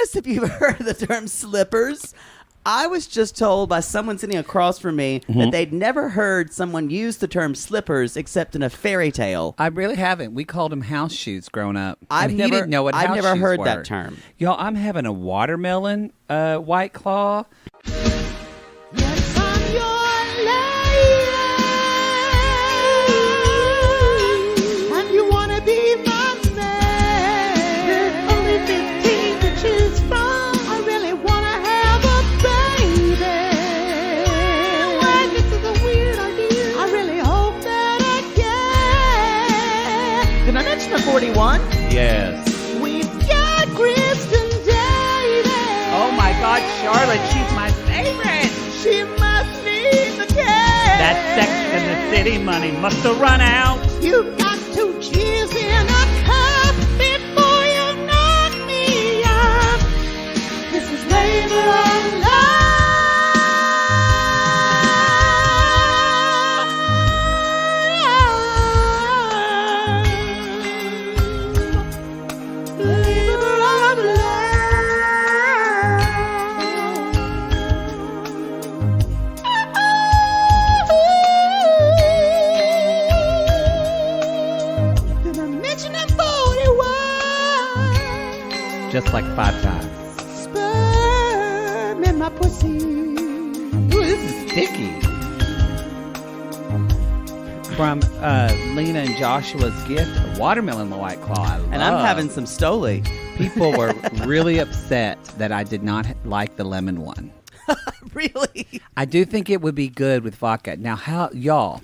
curious if you've heard the term slippers. I was just told by someone sitting across from me that they'd never heard someone use the term slippers except in a fairy tale. I really haven't. We called them house shoes growing up. I've never heard were. that term. Y'all, I'm having a watermelon White Claw. Yes, I'm your lady, and you wanna be my man. There's only 15 to choose from. I really wanna have a baby. Well, this is a weird idea. I really hope that I can. Did I mention the 41? Yes. We've got Kristen Davis. Oh my God, Charlotte, she's my favorite. She must need the cash. That Sex and the City money must have run out. You got 2 cheers in a cup before you knock me up. This is labor of love. Labor of love. Did I mention that 41? Just like 5 times. Sperm in my pussy. Ooh, this is sticky. From Lena and Joshua's gift, a watermelon White Claw. And I'm having some Stoli. People were really upset that I did not like the lemon one. Really? I do think it would be good with vodka. Now, y'all,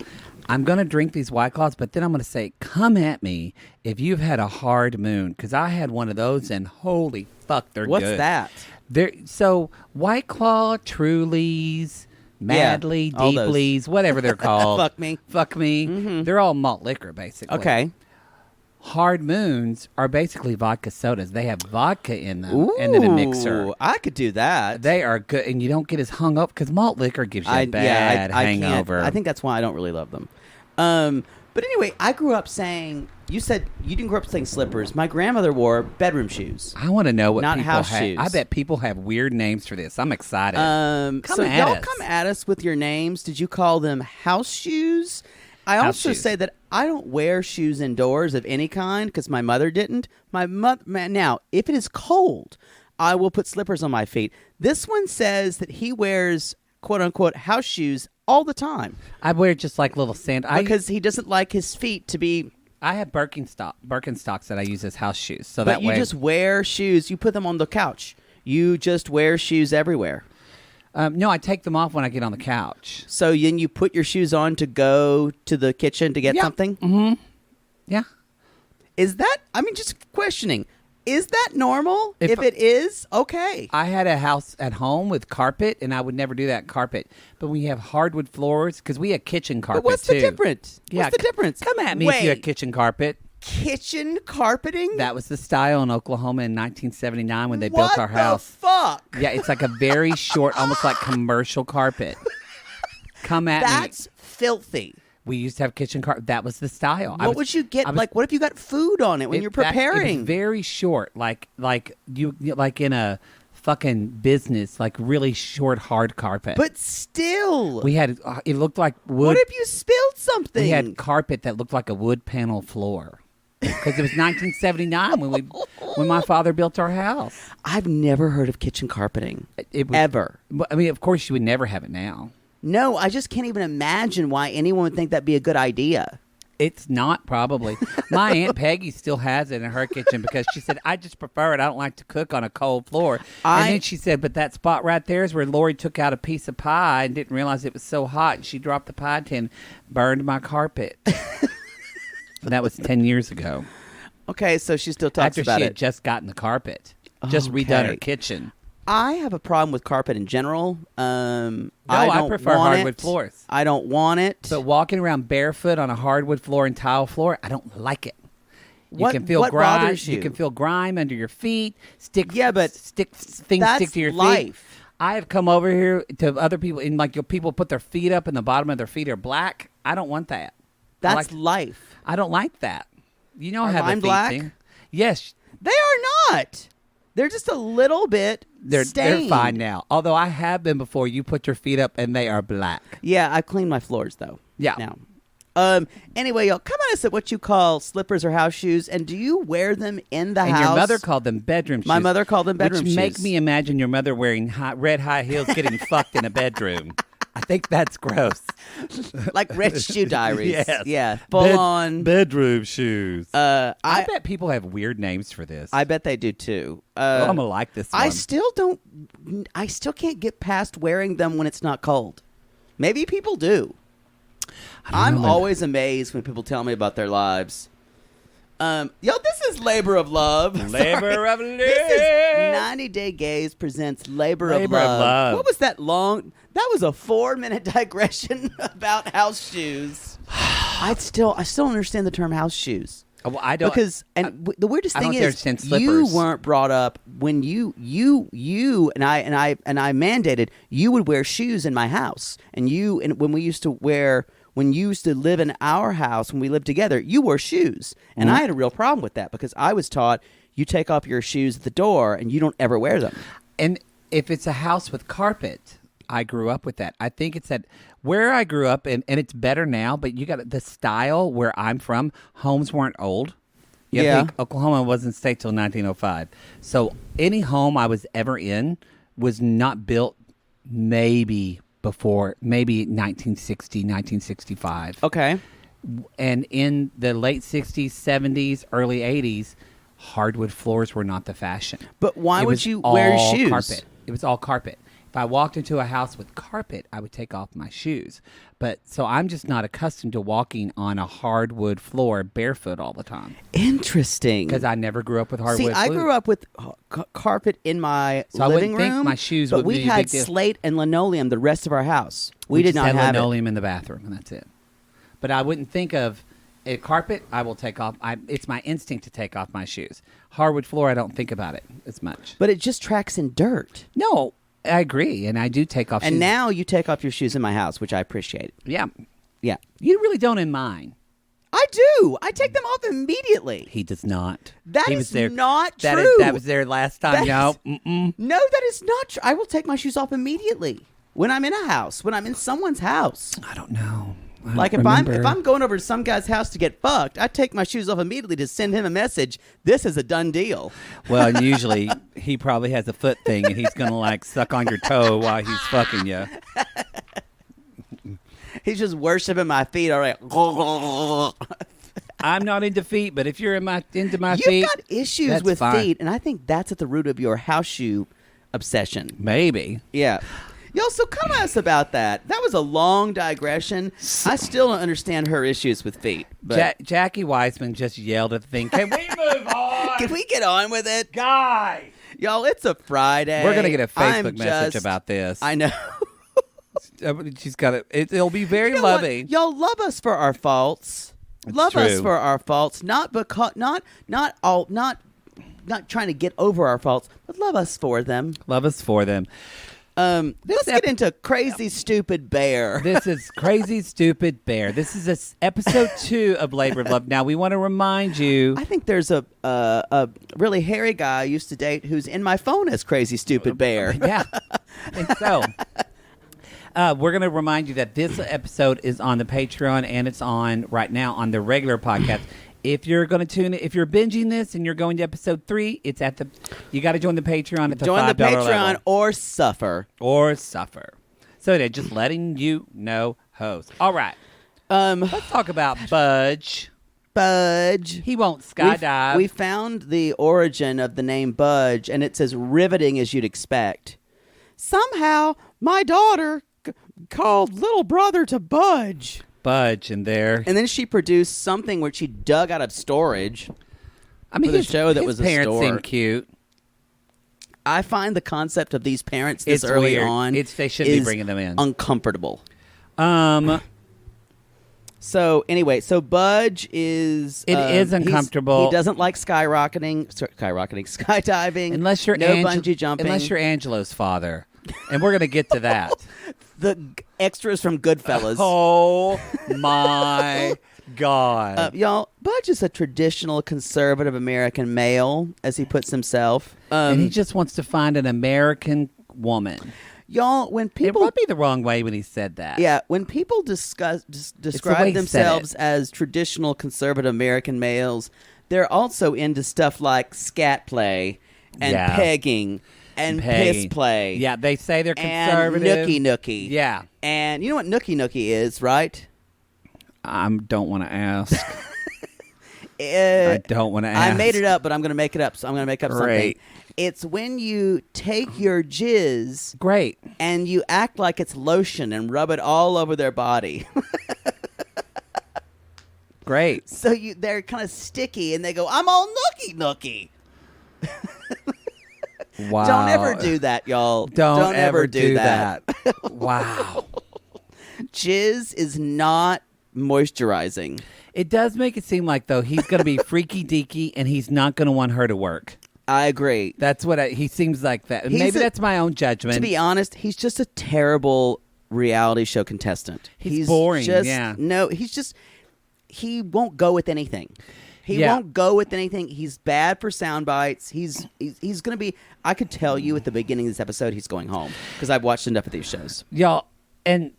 I'm going to drink these White Claws, but then I'm going to say, come at me if you've had a hard moon, because I had one of those, and holy fuck, they're What's good. that? So, White Claw, Trulies, Madly, all those. Deeplies, whatever they're called. Fuck me. Fuck me. Mm-hmm. They're all malt liquor, basically. Okay. Hard Moons are basically vodka sodas. They have vodka in them and then a mixer. I could do that. They are good, and you don't get as hung up because malt liquor gives you a bad hangover. I think that's why I don't really love them. But anyway, I grew up saying, you said you didn't grow up saying slippers. My grandmother wore bedroom shoes. I want to know what Not people house have. shoes. I bet people have weird names for this. I'm excited. Come at us with your names. Did you call them house shoes? I also say that I don't wear shoes indoors of any kind because my mother didn't. Now, if it is cold, I will put slippers on my feet. This one says that he wears quote unquote house shoes all the time. I wear just like little sandals because he doesn't like his feet to be. I have Birkenstocks that I use as house shoes. So but you just wear shoes. You put them on the couch. You just wear shoes everywhere. No, I take them off when I get on the couch. So then you put your shoes on to go to the kitchen to get something? Mm-hmm. Yeah. Is that, just questioning, is that normal? If it is, okay. I had a house at home with carpet, and I would never do that carpet. But when you have hardwood floors, because we had kitchen carpet, but what's too. The difference? Yeah, what's the difference? Come at me if you had kitchen carpet. Kitchen carpeting? That was the style in Oklahoma in 1979 when they built our house. What the fuck? Yeah, it's like a very short, almost like commercial carpet. Come at me. That's filthy. We used to have kitchen carpet. That was the style. What would you get? What if you got food on it when you're preparing? It was very short, like in a fucking business, like really short, hard carpet. But still, we had it looked like wood. What if you spilled something? We had carpet that looked like a wood panel floor. Because it was 1979 when my father built our house. I've never heard of kitchen carpeting ever. I mean, of course, you would never have it now. No, I just can't even imagine why anyone would think that'd be a good idea. It's not, probably. My Aunt Peggy still has it in her kitchen because she said, I just prefer it. I don't like to cook on a cold floor. And then she said, but that spot right there is where Lori took out a piece of pie and didn't realize it was so hot. And she dropped the pie tin, burned my carpet. That was 10 years ago. Okay, so she still talks about it. After she had just gotten the carpet. Just redone her kitchen. I have a problem with carpet in general. I prefer hardwood floors. I don't want it. But walking around barefoot on a hardwood floor and tile floor, I don't like it. You can feel grime. Bothers you? You can feel grime under your feet. Things stick to your life. feet. I have come over here to other people, and people put their feet up, and the bottom of their feet are black. I don't want that. That's life. I don't like that. You know how the mine feet black? thing. Yes, they are not. They're just a little bit They're stained. fine now. Although I have been before. You put your feet up and they are black. Yeah, I cleaned my floors though. Yeah. Now. Anyway, y'all, come at us at what you call slippers or house shoes, and do you wear them in the And house? your mother called them bedroom shoes. My mother called them bedroom which shoes. make me imagine your mother wearing red high heels getting fucked in a bedroom. I think that's gross. Like Red Shoe Diaries. Yes. Yeah, full on. bedroom shoes. I bet people have weird names for this. I bet they do too. I'm gonna like this one. I still can't get past wearing them when it's not cold. Maybe people do. I'm always amazed when people tell me about their lives. This is Labor of Love. Labor of Love. This is 90 Day Gaze presents Labor of Love. What was that long? That was a 4-minute digression about house shoes. I still don't understand the term house shoes. Well, I don't. Because the weirdest thing is slippers. You weren't brought up when you and I mandated you would wear shoes in my house, and when you used to live in our house when we lived together, you wore shoes, and I had a real problem with that because I was taught you take off your shoes at the door and you don't ever wear them. And if it's a house with carpet, I grew up with that. I think it's that where I grew up, and it's better now, but you got the style where I'm from, homes weren't old. You have to think Oklahoma wasn't a state till 1905. So any home I was ever in was not built maybe 1960, 1965. Okay. And in the late 60s, 70s, early 80s, hardwood floors were not the fashion. But why would you wear shoes? Carpet. It was all carpet. If I walked into a house with carpet, I would take off my shoes. But so I'm just not accustomed to walking on a hardwood floor barefoot all the time. Interesting. Because I never grew up with hardwood. See, I grew up with carpet in my so living room. I wouldn't think my shoes but would we be a had big deal. slate and linoleum the rest of our house. We did just not had have linoleum in the bathroom, and that's it. But I wouldn't think of a carpet. I will take off. It's my instinct to take off my shoes. Hardwood floor, I don't think about it as much. But it just tracks in dirt. No, I agree, and I do take off shoes. And now you take off your shoes in my house, which I appreciate. Yeah. Yeah. You really don't in mine. I do. I take them off immediately. He does not. That he is was there. not That true. that was there last time. No. No, that is not true. I will take my shoes off immediately when I'm in a house, when I'm in someone's house. I don't know. Like if I'm going over to some guy's house to get fucked, I take my shoes off immediately to send him a message. This is a done deal. Well, and usually he probably has a foot thing, and he's gonna like suck on your toe while he's fucking you. He's just worshiping my feet. All right. I'm not into feet, but if you're into my You've feet, got issues that's with fine. feet, and I think that's at the root of your house shoe obsession. Maybe. Yeah. Yo, so come at us about that. That was a long digression. I still don't understand her issues with feet. But Jackie Weissman just yelled at the thing. Can we move on? Can we get on with it? Guy. Y'all, it's a Friday. We're going to get a I'm Facebook message just- about this. I know. She's got it. It'll be very You know loving. what? Y'all love us for our faults. Love us true. for our faults. Not trying to get over our faults, but love us for them. Love us for them. Let's get into Crazy Stupid Bear. This is Crazy Stupid Bear. This is episode 2 of Labor of Love. Now, we want to remind you. I think there's a really hairy guy I used to date who's in my phone as Crazy Stupid Bear. Yeah. And so, we're going to remind you that this episode is on the Patreon, and it's on right now on the regular podcast. If you're going to tune in, if you're binging this and you're going to episode 3, it's at you got to join the Patreon at the $5 Join the Patreon level. or suffer. So they're just letting you know, host. All right. Let's talk about Budge. Budge. He won't skydive. We found the origin of the name Budge, and it's as riveting as you'd expect. Somehow, my daughter called little brother to Budge. Budge in there. And then she produced something where she dug out of storage. I mean, for the show that was a parents store. seem cute. I find the concept of these parents this It's early weird. on They shouldn't be bringing them in. Uncomfortable. So anyway, Budge is It is uncomfortable. He doesn't like skydiving, unless you're bungee jumping. Unless you're Angelo's father, and we're gonna get to that. The extras from Goodfellas. Oh my God. Y'all, Budge is a traditional conservative American male, as he puts himself. And he just wants to find an American woman. Y'all, when people... It rubbed me the wrong way when he said that. Yeah, when people describe themselves as traditional conservative American males, they're also into stuff like scat play and pegging and piss play. Yeah, they say they're conservative. And nookie. Yeah. And you know what nookie is, right? I don't want to ask. I don't want to ask. I made it up, but I'm going to make it up. So I'm going to make up something. It's when you take your jizz, and you act like it's lotion and rub it all over their body. Great. So they're kind of sticky, and they go, "I'm all nookie." Wow. Don't ever do that, y'all. Don't ever do that. Wow. Jizz is not moisturizing. It does make it seem like, though, he's going to be freaky deaky, and he's not going to want her to work. I agree. That's what he seems like that. Maybe that's my own judgment. To be honest, he's just a terrible reality show contestant. He's boring. No, he won't go with anything. He won't go with anything. He's bad for sound bites. He's going to be... I could tell you at the beginning of this episode he's going home because I've watched enough of these shows. Y'all, and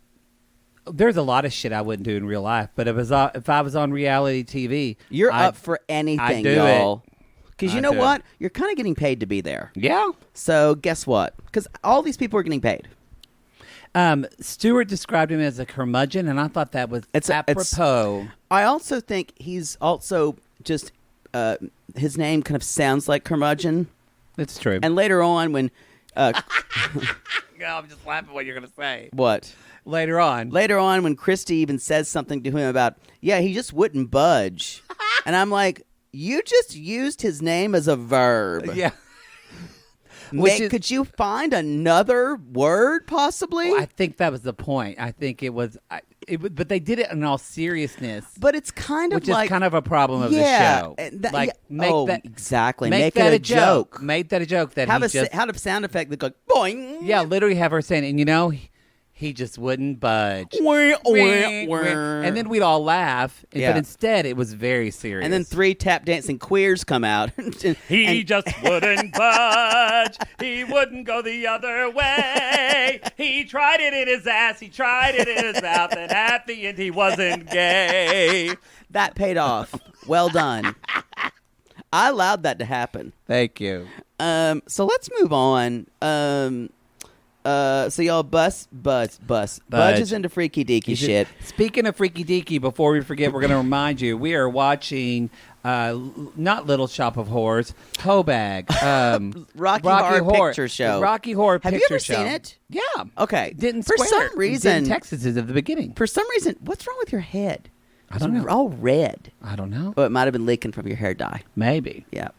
there's a lot of shit I wouldn't do in real life, but if I was on reality TV... You're up for anything, y'all. Because you know what? You're kind of getting paid to be there. Yeah. So guess what? Because all these people are getting paid. Stewart described him as a curmudgeon, and I thought that was apropos. I also think he's also just... his name kind of sounds like curmudgeon. It's true. And later on when... I'm just laughing at what you're going to say. What? Later on when Kristy even says something to him about, he just wouldn't budge. And I'm like... You just used his name as a verb. Yeah. Could you find another word, possibly? Well, I think that was the point. I think it was... but they did it in all seriousness. But it's kind of which is kind of a problem of the show. Exactly. Make that a joke. Make that a joke. That have a sound effect that goes boing. Yeah, literally have her saying, and he just wouldn't budge. And then we'd all laugh. But instead, it was very serious. And then 3 tap dancing queers come out. He just wouldn't budge. He wouldn't go the other way. He tried it in his ass. He tried it in his mouth. And at the end, he wasn't gay. That paid off. Well done. I allowed that to happen. Thank you. So let's move on. So y'all Budge is into freaky deaky shit. Speaking of freaky deaky, before we forget, we're going to remind you we are watching not Little Shop of Horrors, Hobag, Rocky Horror Picture Show. Rocky Horror Picture Show. Have you ever seen it? Yeah. Okay. Didn't for swear. some reason Texas is at the beginning. For some reason, what's wrong with your head? I don't know. It's all red. I don't know. Oh, it might have been leaking from your hair dye. Maybe. Yeah.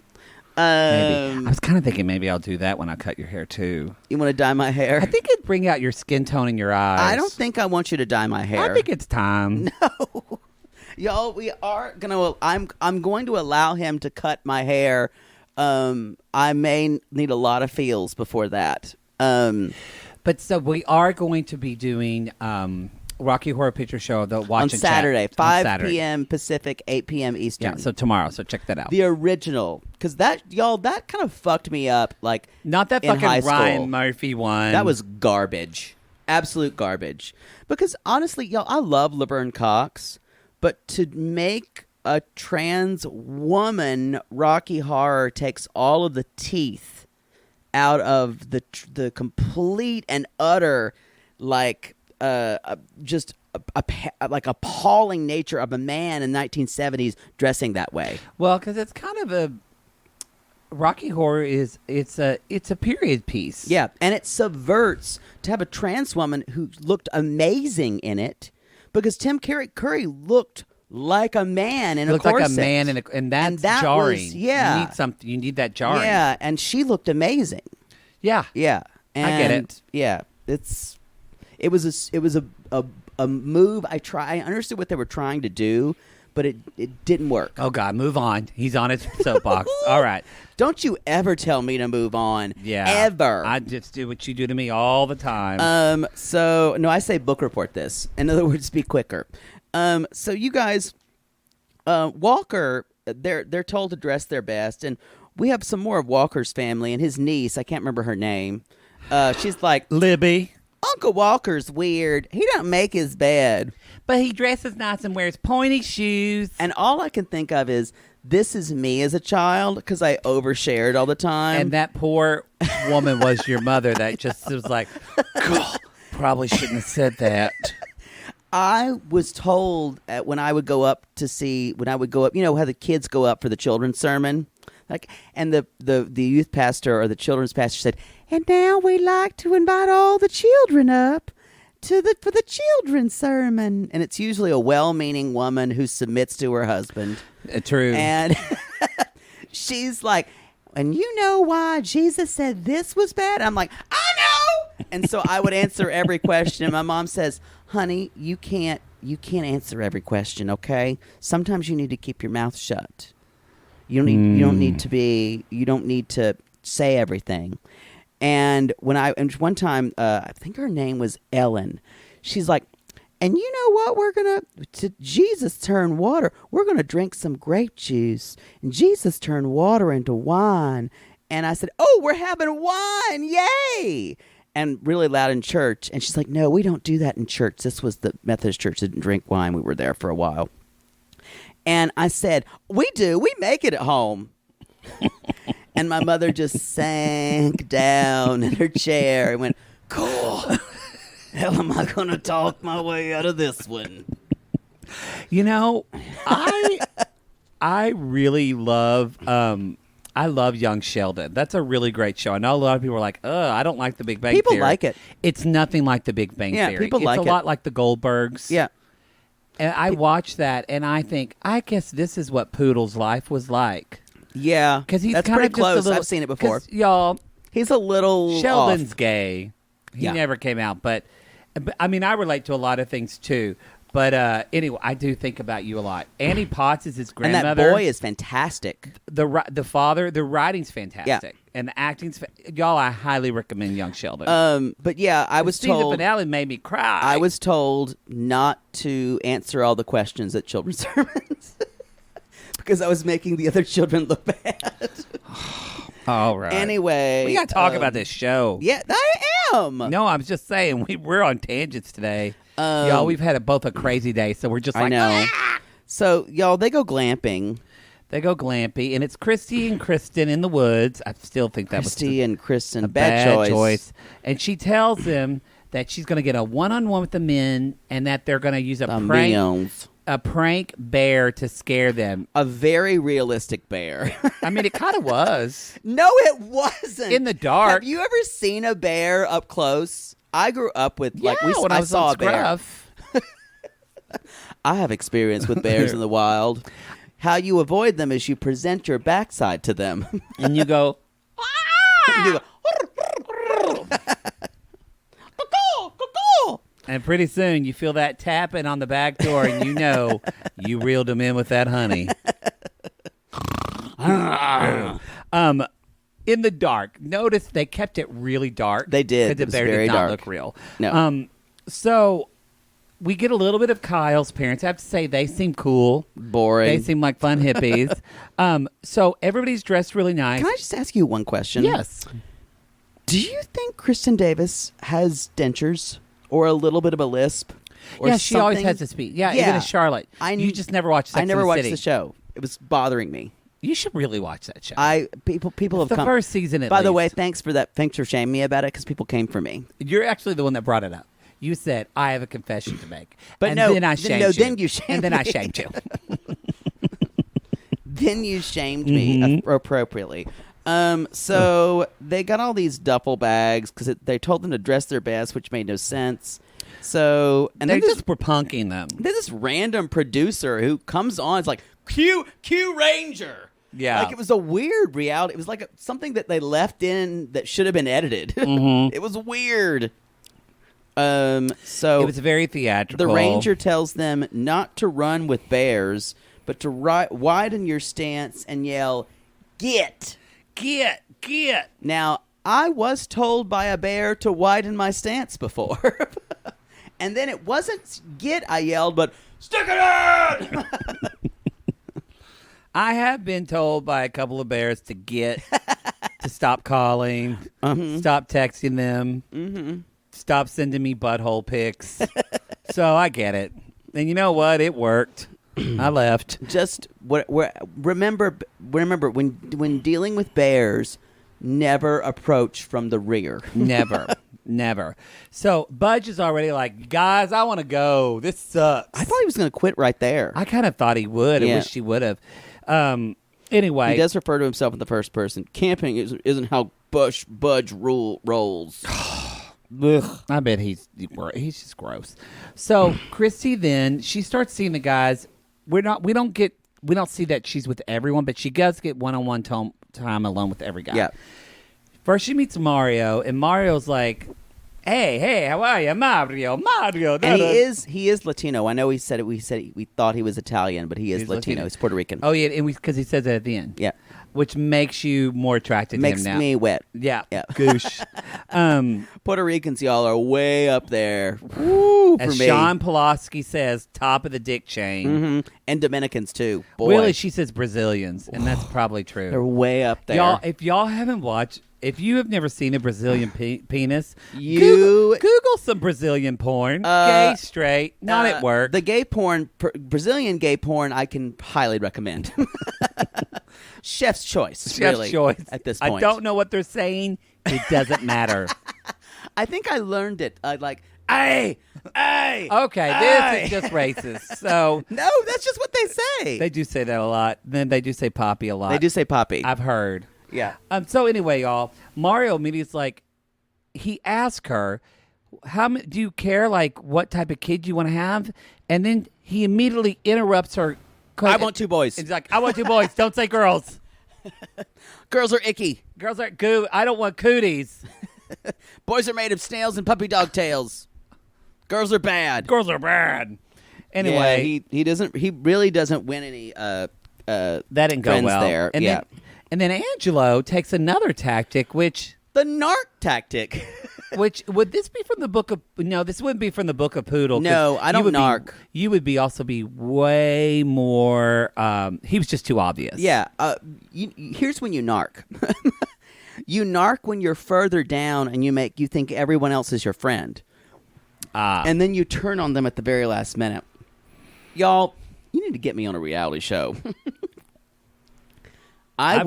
Maybe. I was kind of thinking maybe I'll do that when I cut your hair too. You want to dye my hair? I think it'd bring out your skin tone in your eyes. I don't think I want you to dye my hair. I think it's time. No. Y'all, we are gonna. I'm going to allow him to cut my hair. I may need a lot of feels before that. But so we are going to be doing Rocky Horror Picture Show on Saturday, 5 p.m. Pacific, 8 p.m. Eastern. Yeah, so tomorrow. So check that out. The original, because that kind of fucked me up. Like not that in fucking Ryan Murphy one. That was garbage, absolute garbage. Because honestly, y'all, I love Laverne Cox, but to make a trans woman Rocky Horror takes all of the teeth out of the complete and utter just appalling nature of a man in the 1970s dressing that way. Well, because it's kind of a Rocky Horror it's a period piece. Yeah, and it subverts to have a trans woman who looked amazing in it because Tim Curry looked like a man in a corset. Like a man and that's jarring. You need that jarring. Yeah, and she looked amazing. Yeah. Yeah. And I get it. Yeah. It was a move. I understood what they were trying to do, but it didn't work. Oh God, move on. He's on his soapbox. All right. Don't you ever tell me to move on. Yeah. Ever. I just do what you do to me all the time. So no, I say book report this. In other words, be quicker. So you guys, Walker, they're told to dress their best, and we have some more of Walker's family, and his niece, I can't remember her name. She's like, Libby. Uncle Walker's weird. He don't make his bed. But he dresses nice and wears pointy shoes. And all I can think of is, this is me as a child, because I overshared all the time. And that poor woman was your mother that just was like, God, probably shouldn't have said that. I was told when I would go up, you know how the kids go up for the children's sermon? And the youth pastor or the children's pastor said, and now we'd like to invite all the children up for the children's sermon. And it's usually a well-meaning woman who submits to her husband. True. And she's like, and you know why Jesus said this was bad? I'm like, I know. And so I would answer every question. And my mom says, honey, you can't answer every question, okay? Sometimes you need to keep your mouth shut. You don't need to say everything. And one time, I think her name was Ellen. She's like, and you know what? Jesus turned water. We're going to drink some grape juice. And Jesus turned water into wine. And I said, oh, we're having wine. Yay. And really loud in church. And she's like, no, we don't do that in church. This was the Methodist church that didn't drink wine. We were there for a while. And I said, we do. We make it at home. And my mother just sank down in her chair and went, cool. How am I going to talk my way out of this one? You know, I really love I love Young Sheldon. That's a really great show. I know a lot of people are like, I don't like The Big Bang Theory. People like it. It's nothing like The Big Bang Theory. People like it. It's a lot like The Goldbergs. Yeah. And I watch that, and I think, I guess this is what Poodle's life was like. Yeah. Because he's that's kind pretty of just close. a little, I've seen it before. Y'all, he's a little Sheldon's off. gay. He Yeah. never came out, but I mean, I relate to a lot of things too. But anyway, I do think about you a lot. Annie Potts is his grandmother. And that boy is fantastic. The father, the writing's fantastic, and the acting's. Y'all, I highly recommend Young Sheldon. But yeah, I was season told. finale made me cry. I was told not to answer all the questions at children's sermons because I was making the other children look bad. All right. Anyway, we got to talk about this show. Yeah, I am. No, I'm just saying we're on tangents today. Y'all, we've had both a crazy day, so we're just like, I know. Ah! So, y'all, they go glamping. They go glampy, and it's Kristy and Kristen in the woods. I still think that was Kristy and Kristen. a bad choice. And she tells them that she's going to get a one-on-one with the men, and that they're going to use a prank bear to scare them. A very realistic bear. I mean, it kind of was. No, it wasn't. In the dark. Have you ever seen a bear up close? I grew up with when I saw on a bear. I have experience with bears in the wild. How you avoid them is you present your backside to them, and you go. You go and pretty soon you feel that tapping on the back door, and you know you reeled them in with that honey. In the dark. Notice they kept it really dark. They did. Because the bear did not look real. No. So we get a little bit of Kyle's parents. I have to say they seem cool. Boring. They seem like fun hippies. So everybody's dressed really nice. Can I just ask you one question? Yes. Do you think Kristen Davis has dentures or a little bit of a lisp? Or yeah, she always has to speak. Yeah, even as Charlotte. You just never watched Sex I never and the watched City. the show. It was bothering me. You should really watch that show. People have the come. First season at By the least. way, thanks for that. Thanks for shaming me about it because people came for me. You're actually the one that brought it up. You said, I have a confession to make. But and no, then I shamed you. then you shamed And then I me. shamed you. Then you shamed me appropriately. So they got all these duffel bags because they told them to dress their best, which made no sense. So and they then just were punking them. There's this random producer who comes on. It's like Q Ranger. Yeah, like it was a weird reality. It was like something that they left in that should have been edited. It was weird. So it was very theatrical. The ranger tells them not to run with bears, but to widen your stance and yell, "Get, get, get!" Now, I was told by a bear to widen my stance before, and then it wasn't "get" I yelled, but "Stick it in!" I have been told by a couple of bears to stop calling, stop texting them, stop sending me butthole pics. So I get it. And you know what? It worked. I left. Just remember when dealing with bears, never approach from the rear. Never. So Budge is already like, guys, I want to go. This sucks. I thought he was going to quit right there. I kind of thought he would. Yeah. I wish he would have. Anyway. He does refer to himself in the first person. Camping isn't how Budge rolls. I bet he's just gross. So Kristy then, she starts seeing the guys. We don't see that she's with everyone, but she does get one-on-one time alone with every guy. Yeah. First she meets Mario, and Mario's like, Hey, how are you, Mario? And he is Latino. I know he said it. We thought he was Italian, but he is Latino. He's Puerto Rican. Oh yeah, and because he says it at the end. Yeah. Which makes you more attracted to him now. Makes me wet. Yeah. Goosh. Puerto Ricans, y'all, are way up there. Woo, as for me. Sean Pulaski says, top of the dick chain. Mm-hmm. And Dominicans, too. Boy. Really, she says Brazilians, and that's probably true. They're way up there. Y'all, if y'all haven't watched... If you have never seen a Brazilian penis, Google some Brazilian porn. Gay, straight, not at work. The gay porn, Brazilian gay porn, I can highly recommend. Chef's choice, really, at this point. I don't know what they're saying. It doesn't matter. I think I learned it. Hey. Okay, this is just racist. So no, that's just what they say. They do say that a lot. Then they do say poppy a lot. They do say poppy. I've heard. Yeah. So anyway, y'all, Mario immediately is like, he asked her, do you care, like, what type of kid you want to have? And then he immediately interrupts her. I want 2 boys. He's like, I want 2 boys. Don't say girls. Girls are icky. Girls are goo. I don't want cooties. Boys are made of snails and puppy dog tails. Girls are bad. Girls are bad. Anyway. Yeah, he really doesn't win any that didn't go well. There. And then Angelo takes another tactic, which... The narc tactic. Which, would this be from the book of... No, this wouldn't be from the book of Poodle. No, I don't narc. You would also be way more... he was just too obvious. Yeah. Here's when you narc. You narc when you're further down and you think everyone else is your friend. And then you turn on them at the very last minute. Y'all, you need to get me on a reality show. I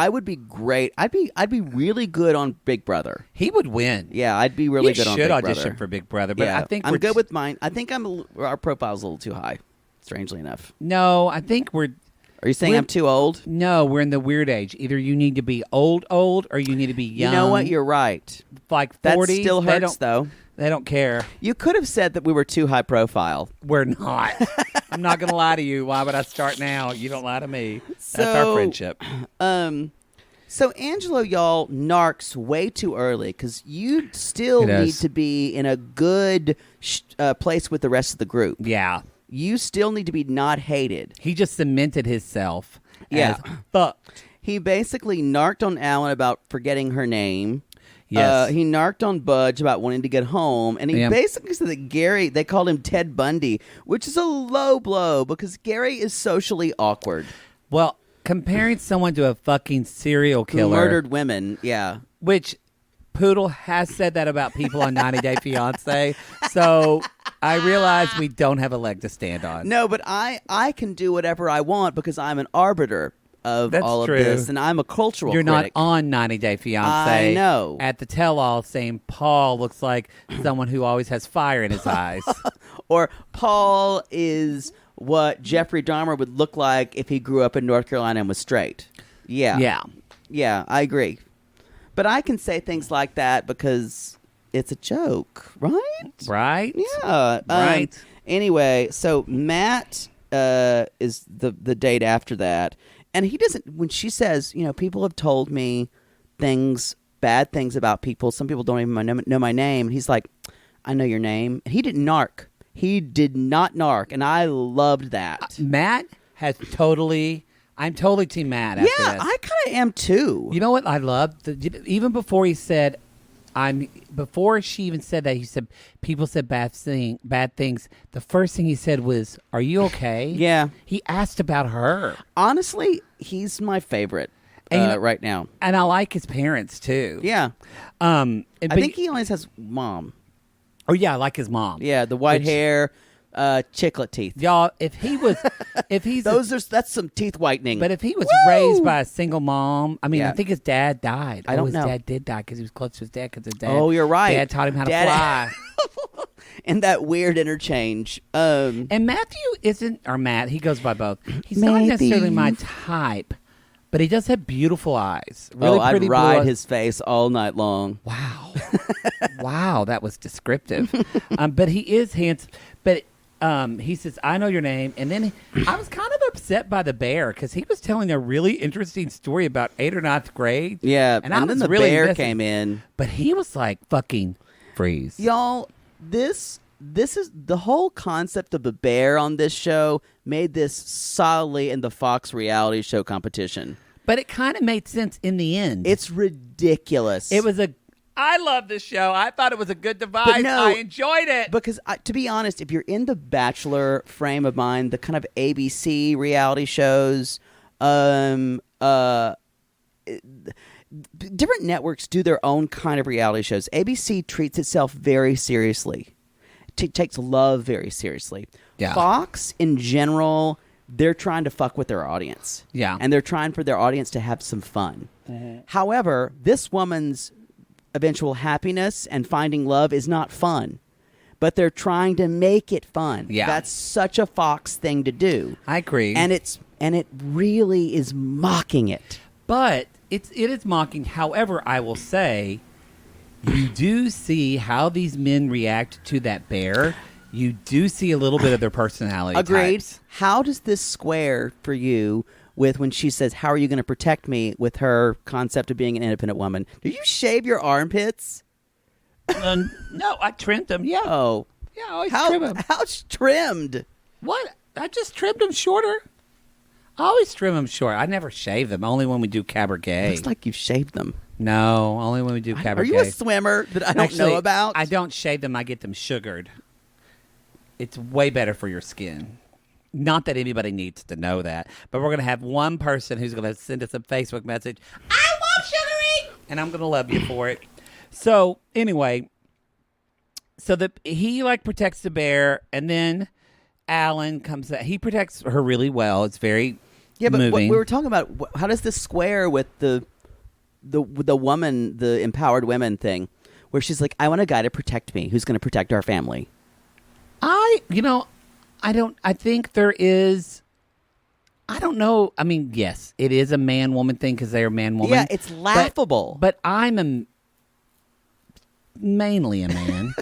would be great. I'd be really good on Big Brother. He would win. Yeah, I'd be really good on Big Brother. You should audition for Big Brother, but yeah, I think I'm good with mine. I think our profile's a little too high, strangely enough. No, I think we're... Are you saying I'm too old? No, we're in the weird age. Either you need to be old, or you need to be young. You know what? You're right. Like 40. That still hurts, though. They don't care. You could have said that we were too high profile. We're not. I'm not going to lie to you. Why would I start now? You don't lie to me. That's our friendship. So Angelo, y'all, narcs way too early because you still need to be in a good place with the rest of the group. Yeah. You still need to be not hated. He just cemented himself. Yeah. Fucked. He basically narked on Alan about forgetting her name. Yes. He narked on Budge about wanting to get home. And he basically said that Gary, they called him Ted Bundy, which is a low blow because Gary is socially awkward. Well, comparing someone to a fucking serial killer. Who murdered women, yeah. Which Poodle has said that about people on 90 Day Fiancé. So I realize we don't have a leg to stand on. No, but I can do whatever I want because I'm an arbiter of all of this, and I'm a cultural critic. Not on 90 Day Fiancé. I know. At the tell-all saying Paul looks like someone who always has fire in his eyes. Or Paul is what Jeffrey Dahmer would look like if he grew up in North Carolina and was straight. Yeah. Yeah, I agree. But I can say things like that because it's a joke, right? Right. Yeah. Right. Anyway, so Matt is the date after that. And he doesn't, when she says, people have told me bad things about people. Some people don't even know my name. And he's like, I know your name. And he didn't narc. He did not narc. And I loved that. Matt has I'm totally team Matt after this. I kind of am too. You know what I love? Even before he said, Before she even said that, he said people said bad things. The first thing he said was, "Are you okay?" Yeah. He asked about her. Honestly, he's my favorite right now. And I like his parents too. Yeah. I think he always has mom. Oh yeah, I like his mom. Yeah, the white hair, chiclet teeth. Y'all, if he's that's some teeth whitening. But if he was raised by a single mom, I mean, I think his dad died. I don't know. His dad did die because he was close to his dad. Because his dad. Oh, you're right. Dad taught him how to fly. And that weird interchange. And Matthew isn't, or Matt, he goes by both. He's not necessarily my type, but he does have beautiful eyes. Really I'd pretty ride blue his face all night long. Wow. Wow, that was descriptive. But he is handsome. But he says, "I know your name." And then I was kind of upset by the bear because he was telling a really interesting story about 8th or 9th grade. Yeah, and then the really bear came in. But he was like, fucking freeze. Y'all, this is the whole concept of the bear on this show made this solidly in the Fox reality show competition. But it kind of made sense in the end. It's ridiculous. I love this show. I thought it was a good device. I enjoyed it. Because, to be honest, if you're in the Bachelor frame of mind, the kind of ABC reality shows, different networks do their own kind of reality shows. ABC treats itself very seriously. Takes love very seriously. Yeah. Fox, in general, they're trying to fuck with their audience. Yeah. And they're trying for their audience to have some fun. Mm-hmm. However, this woman's eventual happiness and finding love is not fun, but they're trying to make it fun. Yeah. That's such a Fox thing to do. I agree. And it really is mocking it. But it is mocking. However, I will say you do see how these men react to that bear. You do see a little bit of their personality. Agreed. Types. How does this square for you with when she says, "How are you going to protect me?" with her concept of being an independent woman? Do you shave your armpits? No, I trimmed them. Yeah. Oh. Yeah, I always trim them. How's trimmed? What? I just trimmed them shorter. I always trim them short. I never shave them. Only when we do cabaret. Looks like you've shaved them. No, only when we do cabaret. Are you a swimmer that I don't know about? I don't shave them. I get them sugared. It's way better for your skin. Not that anybody needs to know that, but we're going to have one person who's going to send us a Facebook message. I want sugary! And I'm going to love you for it. So, anyway, he protects the bear, and then Alan comes out. He protects her really well. It's very moving. But we were talking about how does this square with the woman, the empowered women thing, where she's like, "I want a guy to protect me who's going to protect our family." I think there is, I don't know. I mean, yes, it is a man-woman thing because they're man-woman. Yeah, it's laughable. But I'm mainly a man.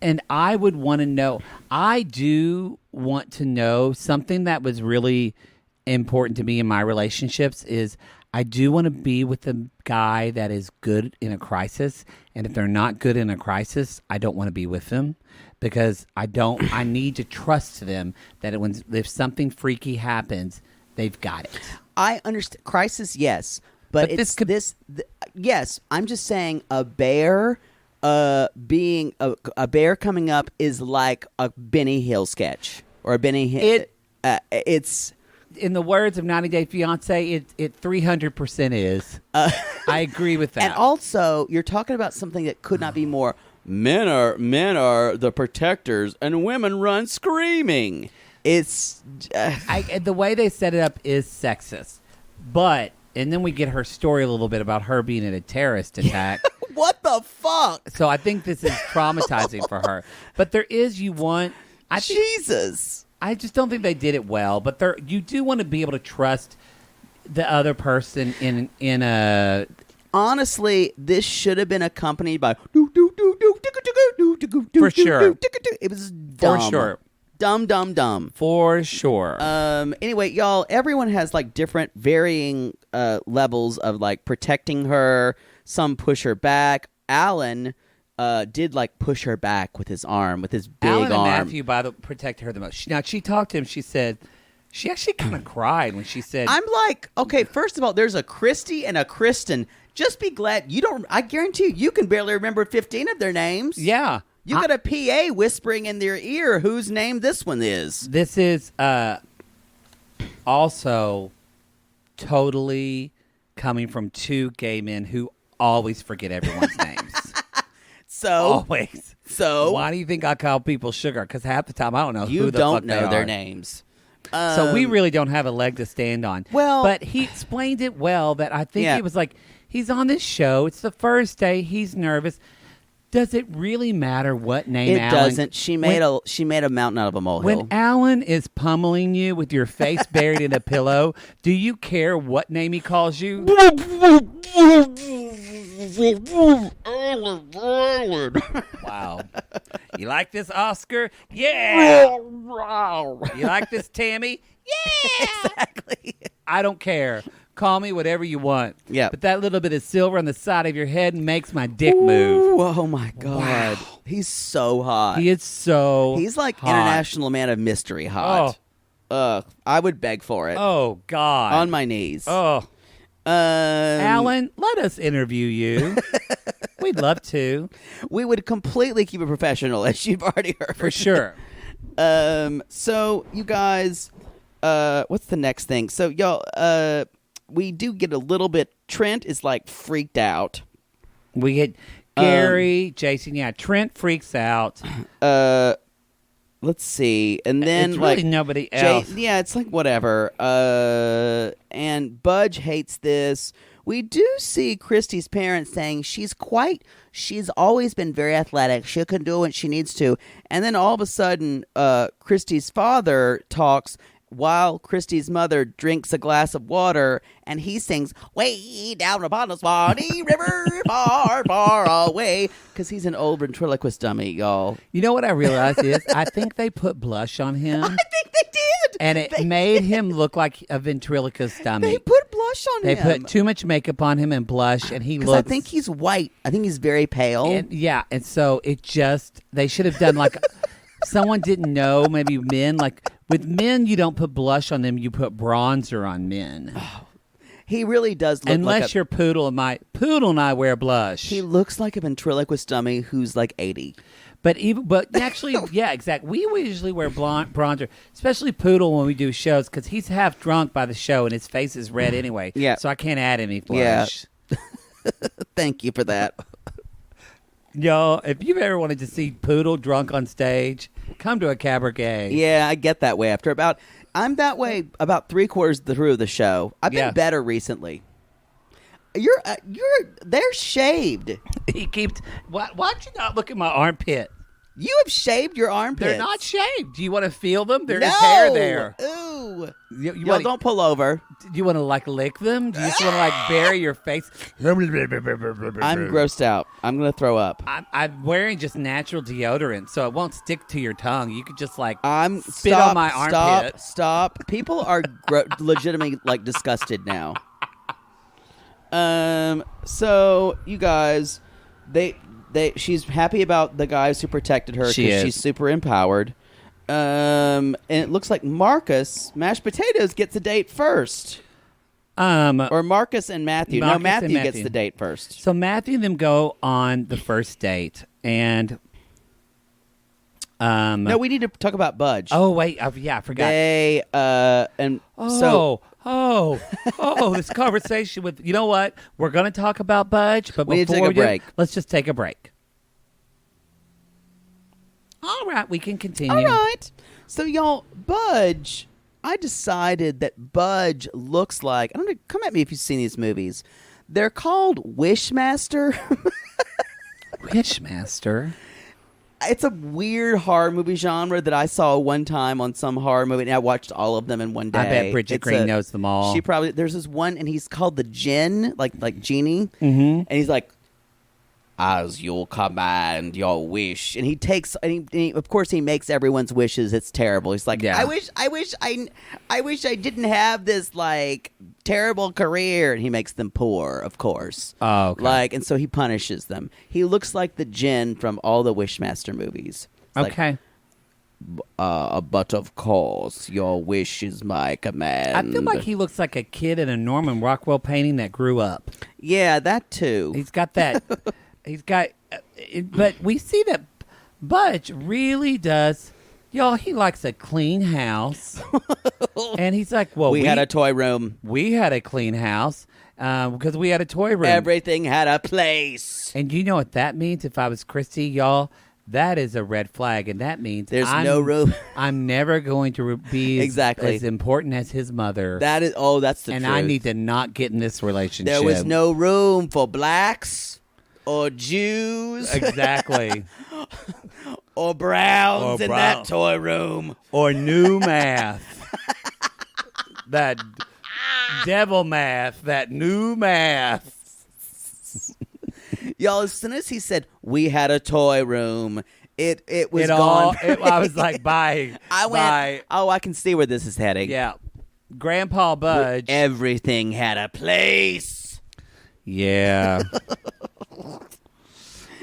And I would want to know, I do want to know something that was really important to me in my relationships is I do want to be with a guy that is good in a crisis. And if they're not good in a crisis, I don't want to be with them. Because I need to trust them that if something freaky happens, they've got it. I understand crisis, yes, but yes. I'm just saying a bear, being a bear coming up is like a Benny Hill sketch or a Benny Hill. It's in the words of 90 Day Fiancé, it 300% is. I agree with that. And also, you're talking about something that could not be more. Men are the protectors, and women run screaming. It's the way they set it up is sexist, and then we get her story a little bit about her being in a terrorist attack. What the fuck? So I think this is traumatizing for her. But there is Jesus. I just don't think they did it well. But you do want to be able to trust the other person in a. Honestly, this should have been accompanied by for sure. It was dumb. For sure. Dumb. For sure. Anyway, y'all, everyone has different varying levels of protecting her. Some push her back. Alan did push her back with his arm, with his big Alan arm. and Matthew protected her the most. Now she talked to him. She said. She actually kind of cried when she said... I'm like, okay, first of all, there's a Kristy and a Kristen. Just be glad you don't. I guarantee you can barely remember 15 of their names. Yeah. You got a PA whispering in their ear whose name this one is. This is also totally coming from two gay men who always forget everyone's names. So always. So why do you think I call people sugar? Because half the time I don't know you who the don't fuck know they their are. names. So we really don't have a leg to stand on. Well, but he explained it well. That I think it was like he's on this show. It's the first day. He's nervous. Does it really matter what name? It doesn't. She made a mountain out of a molehill. When Alan is pummeling you with your face buried in a pillow, do you care what name he calls you? Wow. You like this, Oscar? Yeah. You like this, Tammy? Yeah. Exactly. I don't care. Call me whatever you want. Yeah. But that little bit of silver on the side of your head makes my dick move. Oh, my God. Wow. He's so hot. He is so He's like hot. International Man of Mystery hot. I would beg for it. Oh, God. On my knees. Oh. Alan, let us interview you. We'd love to. We would completely keep it professional, as you've already heard. For sure. So, you guys, what's the next thing? So, y'all, we do get a little bit. Trent is like freaked out. We get Gary, Jason. Yeah, Trent freaks out. Let's see, and then it's really like nobody else. It's like whatever. And Budge hates this. We do see Kristy's parents saying she's always been very athletic. She can do what she needs to. And then all of a sudden, Kristy's father talks while Kristy's mother drinks a glass of water, and he sings, "Way down upon the Swanee River, far, far away," because he's an old ventriloquist dummy, y'all. You know what I realized is I think they put blush on him. I think they did. And it made him look like a ventriloquist dummy. They put blush on him. They put too much makeup on him and blush, and he looks... I think he's white. I think he's very pale. And so it just... They should have done like... Someone didn't know, maybe men, like... With men, you don't put blush on them, you put bronzer on men. Oh, he really does look Unless like you're Poodle and I wear blush. He looks like a ventriloquist dummy who's like 80. But actually, yeah, exactly. We usually wear bronzer, especially Poodle when we do shows, because he's half drunk by the show and his face is red anyway. Yeah. So I can't add any blush. Yeah. Thank you for that. Y'all, if you've ever wanted to see Poodle drunk on stage, come to a cabaret. Yeah, I get that way I'm that way about 3/4 through the show. I've been better recently. They're shaved. He keeps. Why'd you not look at my armpit? You have shaved your armpits. They're not shaved. Do you want to feel them? There's hair there. Ooh. You Don't pull over. Do you want to like lick them? Do you just want to like bury your face? I'm grossed out. I'm going to throw up. I'm wearing just natural deodorant, so it won't stick to your tongue. You could just like spit stop, on my armpit. Stop. People are legitimately like disgusted now. So you guys, she's happy about the guys who protected her because she's super empowered. And it looks like Marcus, Mashed Potatoes, gets a date first. Or Marcus and Matthew. Matthew gets the date first. So Matthew and them go on the first date, and no, we need to talk about Budge. Oh wait, I forgot. They this conversation with, you know what? We're going to talk about Budge, but we need to before take a break. Let's just take a break. All right, we can continue. All right. So, y'all, Budge, I decided that Budge looks like, I don't know, come at me if you've seen these movies. They're called Wishmaster. Wishmaster? It's a weird horror movie genre that I saw one time on some horror movie, and I watched all of them in one day. I bet Bridget Green knows them all. There's this one, and he's called the Djinn, like genie, and he's like, "As your command, your wish," and he takes, and he of course he makes everyone's wishes. It's terrible. He's like, I wish I didn't have this like terrible career, and he makes them poor, of course. Oh, okay. And so he punishes them. He looks like the Djinn from all the Wishmaster movies. It's okay. but of course, your wish is my command. I feel like he looks like a kid in a Norman Rockwell painting that grew up. Yeah, that too. He's got that. But we see that Butch really does. Y'all, he likes a clean house. And he's like, well, we had a toy room. We had a clean house because we had a toy room. Everything had a place. And you know what that means? If I was Kristy, y'all, that is a red flag. And that means there's no room. I'm never going to be as important as his mother. That's the truth. And I need to not get in this relationship. There was no room for blacks or Jews. Exactly. Or Browns in that toy room. Or new math. That devil math. That new math. Y'all, as soon as he said, we had a toy room, it was gone. I was like, bye. Bye. Oh, I can see where this is heading. Yeah. Grandpa Budge. Everything had a place. Yeah.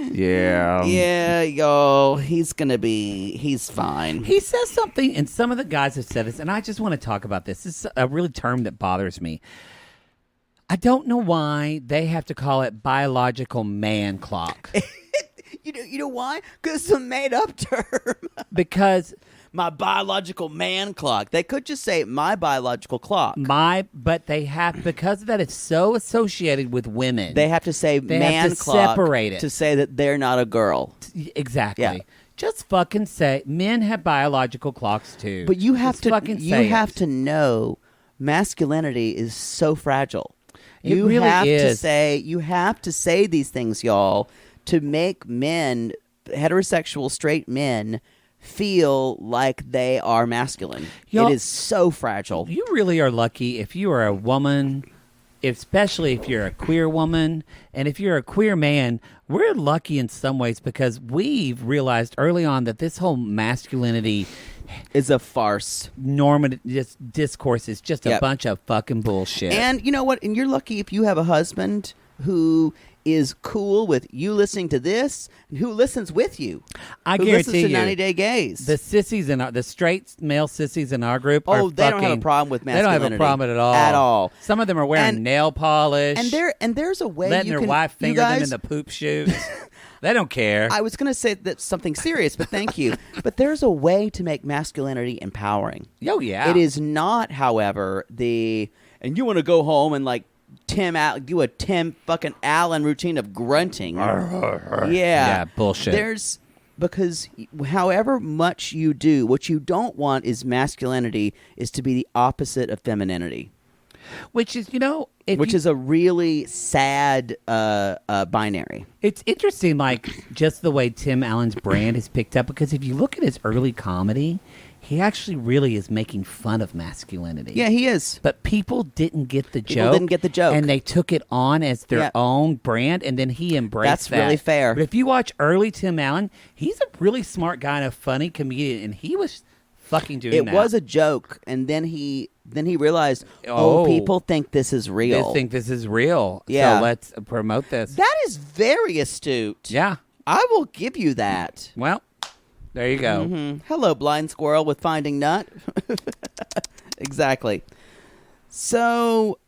Yeah. Yeah, y'all. He's fine. He says something, and some of the guys have said this, and I just want to talk about this. This is a really term that bothers me. I don't know why they have to call it biological man clock. You know why? Because it's a made-up term. Because my biological man clock. They could just say my biological clock. But they have, because of that, it's so associated with women. They have to say man clock separate it to say that they're not a girl. Exactly. Yeah. Just fucking say men have biological clocks too. But you have to know masculinity is so fragile. You have to say these things, y'all, to make men, heterosexual straight men, feel like they are masculine. It is so fragile. You really are lucky if you are a woman, especially if you're a queer woman, and if you're a queer man. We're lucky in some ways because we've realized early on that this whole masculinity is a farce. Normative discourse is just a bunch of fucking bullshit. And you know what? And you're lucky if you have a husband who is cool with you listening to this, and who listens with you. I guarantee you, 90 Day Gays. The sissies the straight male sissies in our group. They don't have a problem with masculinity. They don't have a problem at all. At all. Some of them are wearing nail polish. And there's a way letting their wife finger them in the poop chute. They don't care. I was going to say that's something serious, but thank you. But there's a way to make masculinity empowering. Oh yeah. It is not, however, and you want to go home and like do a Tim fucking Allen routine of grunting. Yeah, bullshit. Because however much you do, what you don't want is masculinity is to be the opposite of femininity. Which is, is a really sad binary. It's interesting, like, just the way Tim Allen's brand is picked up, because if you look at his early comedy, he actually really is making fun of masculinity. Yeah, he is. But people didn't get the joke. People didn't get the joke. And they took it on as their own brand, and then he embraced that. That's really fair. But if you watch early Tim Allen, he's a really smart guy and a funny comedian, and he was fucking doing that. It was a joke, and then he realized, people think this is real. They think this is real. Yeah. So let's promote this. That is very astute. Yeah. I will give you that. Well, there you go. Mm-hmm. Hello, blind squirrel with Finding Nut. Exactly. So,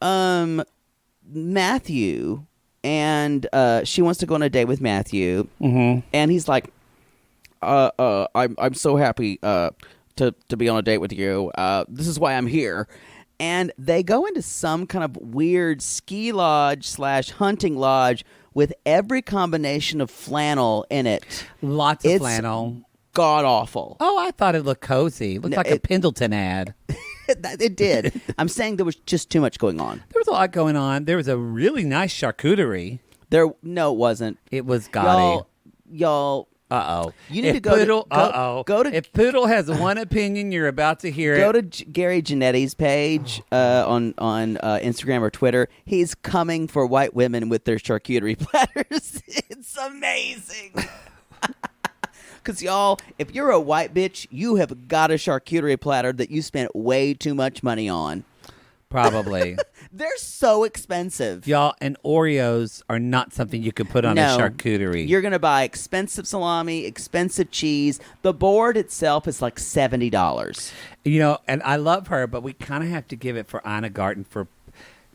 Matthew, and she wants to go on a date with Matthew, and he's like, I'm so happy to be on a date with you. This is why I'm here. And they go into some kind of weird ski lodge / hunting lodge with every combination of flannel in it. Lots of flannel. God awful. Oh, I thought it looked cozy. It looked like a Pendleton ad. It did. I'm saying there was just too much going on. There was a lot going on. There was a really nice charcuterie. No, it wasn't. It was gaudy. Y'all. Uh-oh. You need to go go to... If Poodle has one opinion, you're about to hear Go to Gary Genetti's page on Instagram or Twitter. He's coming for white women with their charcuterie platters. It's amazing. Because, y'all, if you're a white bitch, you have got a charcuterie platter that you spent way too much money on. Probably. They're so expensive. Y'all, and Oreos are not something you can put on a charcuterie. You're going to buy expensive salami, expensive cheese. The board itself is like $70. And I love her, but we kind of have to give it for Ina Garten for...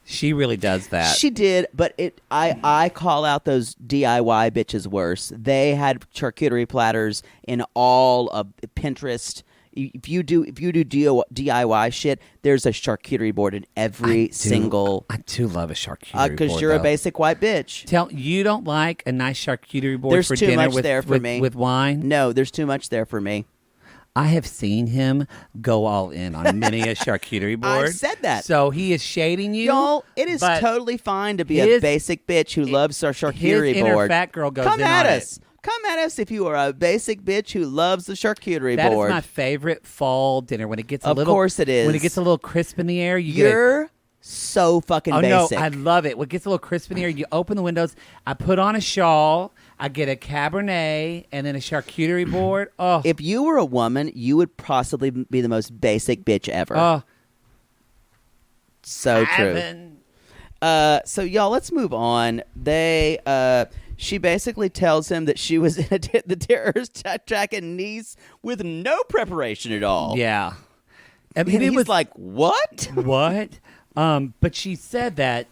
She really does that. She did, but I call out those DIY bitches worse. They had charcuterie platters in all of Pinterest. If you do DIY shit, there's a charcuterie board in every single. I do love a charcuterie board because you're a basic white bitch. You don't like a nice charcuterie board there's for too dinner much there for me. with wine? No, there's too much there for me. I have seen him go all in on many a charcuterie board. I've said that. So he is shading you. Y'all, it is totally fine to be a basic bitch who loves our charcuterie his board. Fat girl goes Come in at on us. Come at us if you are a basic bitch who loves the charcuterie That board. is my favorite fall dinner when it gets Of course it is. When it gets a little crisp in the air, You're so fucking basic. No, I love it. When it gets a little crisp in the air, you open the windows. I put on a shawl. I get a Cabernet and then a charcuterie board. Oh, if you were a woman, you would possibly be the most basic bitch ever. Oh, so true. So y'all, let's move on. She basically tells him that she was in the terrorist attack in Nice with no preparation at all. Yeah. And he's like, what? What? But she said that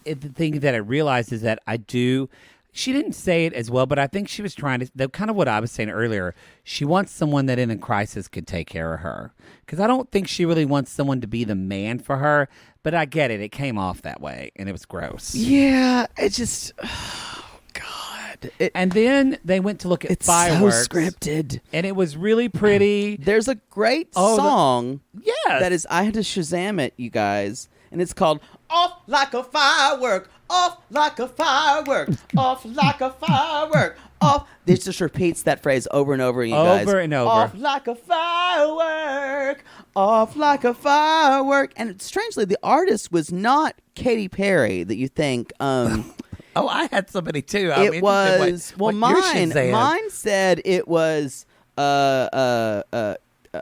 the thing that I realized is that I do. She didn't say it as well, but I think she was trying to, kind of what I was saying earlier. She wants someone that in a crisis could take care of her. Because I don't think she really wants someone to be the man for her. But I get it. It came off that way, and it was gross. Yeah, it just... Oh, God. And then they went to look at fireworks. It's so scripted. And it was really pretty. There's a great song. Yes. That is, I had to Shazam it, you guys. And it's called Off Like a Firework, Off Like a Firework, Off Like a Firework, Off. This just repeats that phrase over and over, you guys. Over and over. Off like a firework, off like a firework. And strangely, the artist was not Katy Perry that you think. Oh, I had somebody too. It was, mine said it was,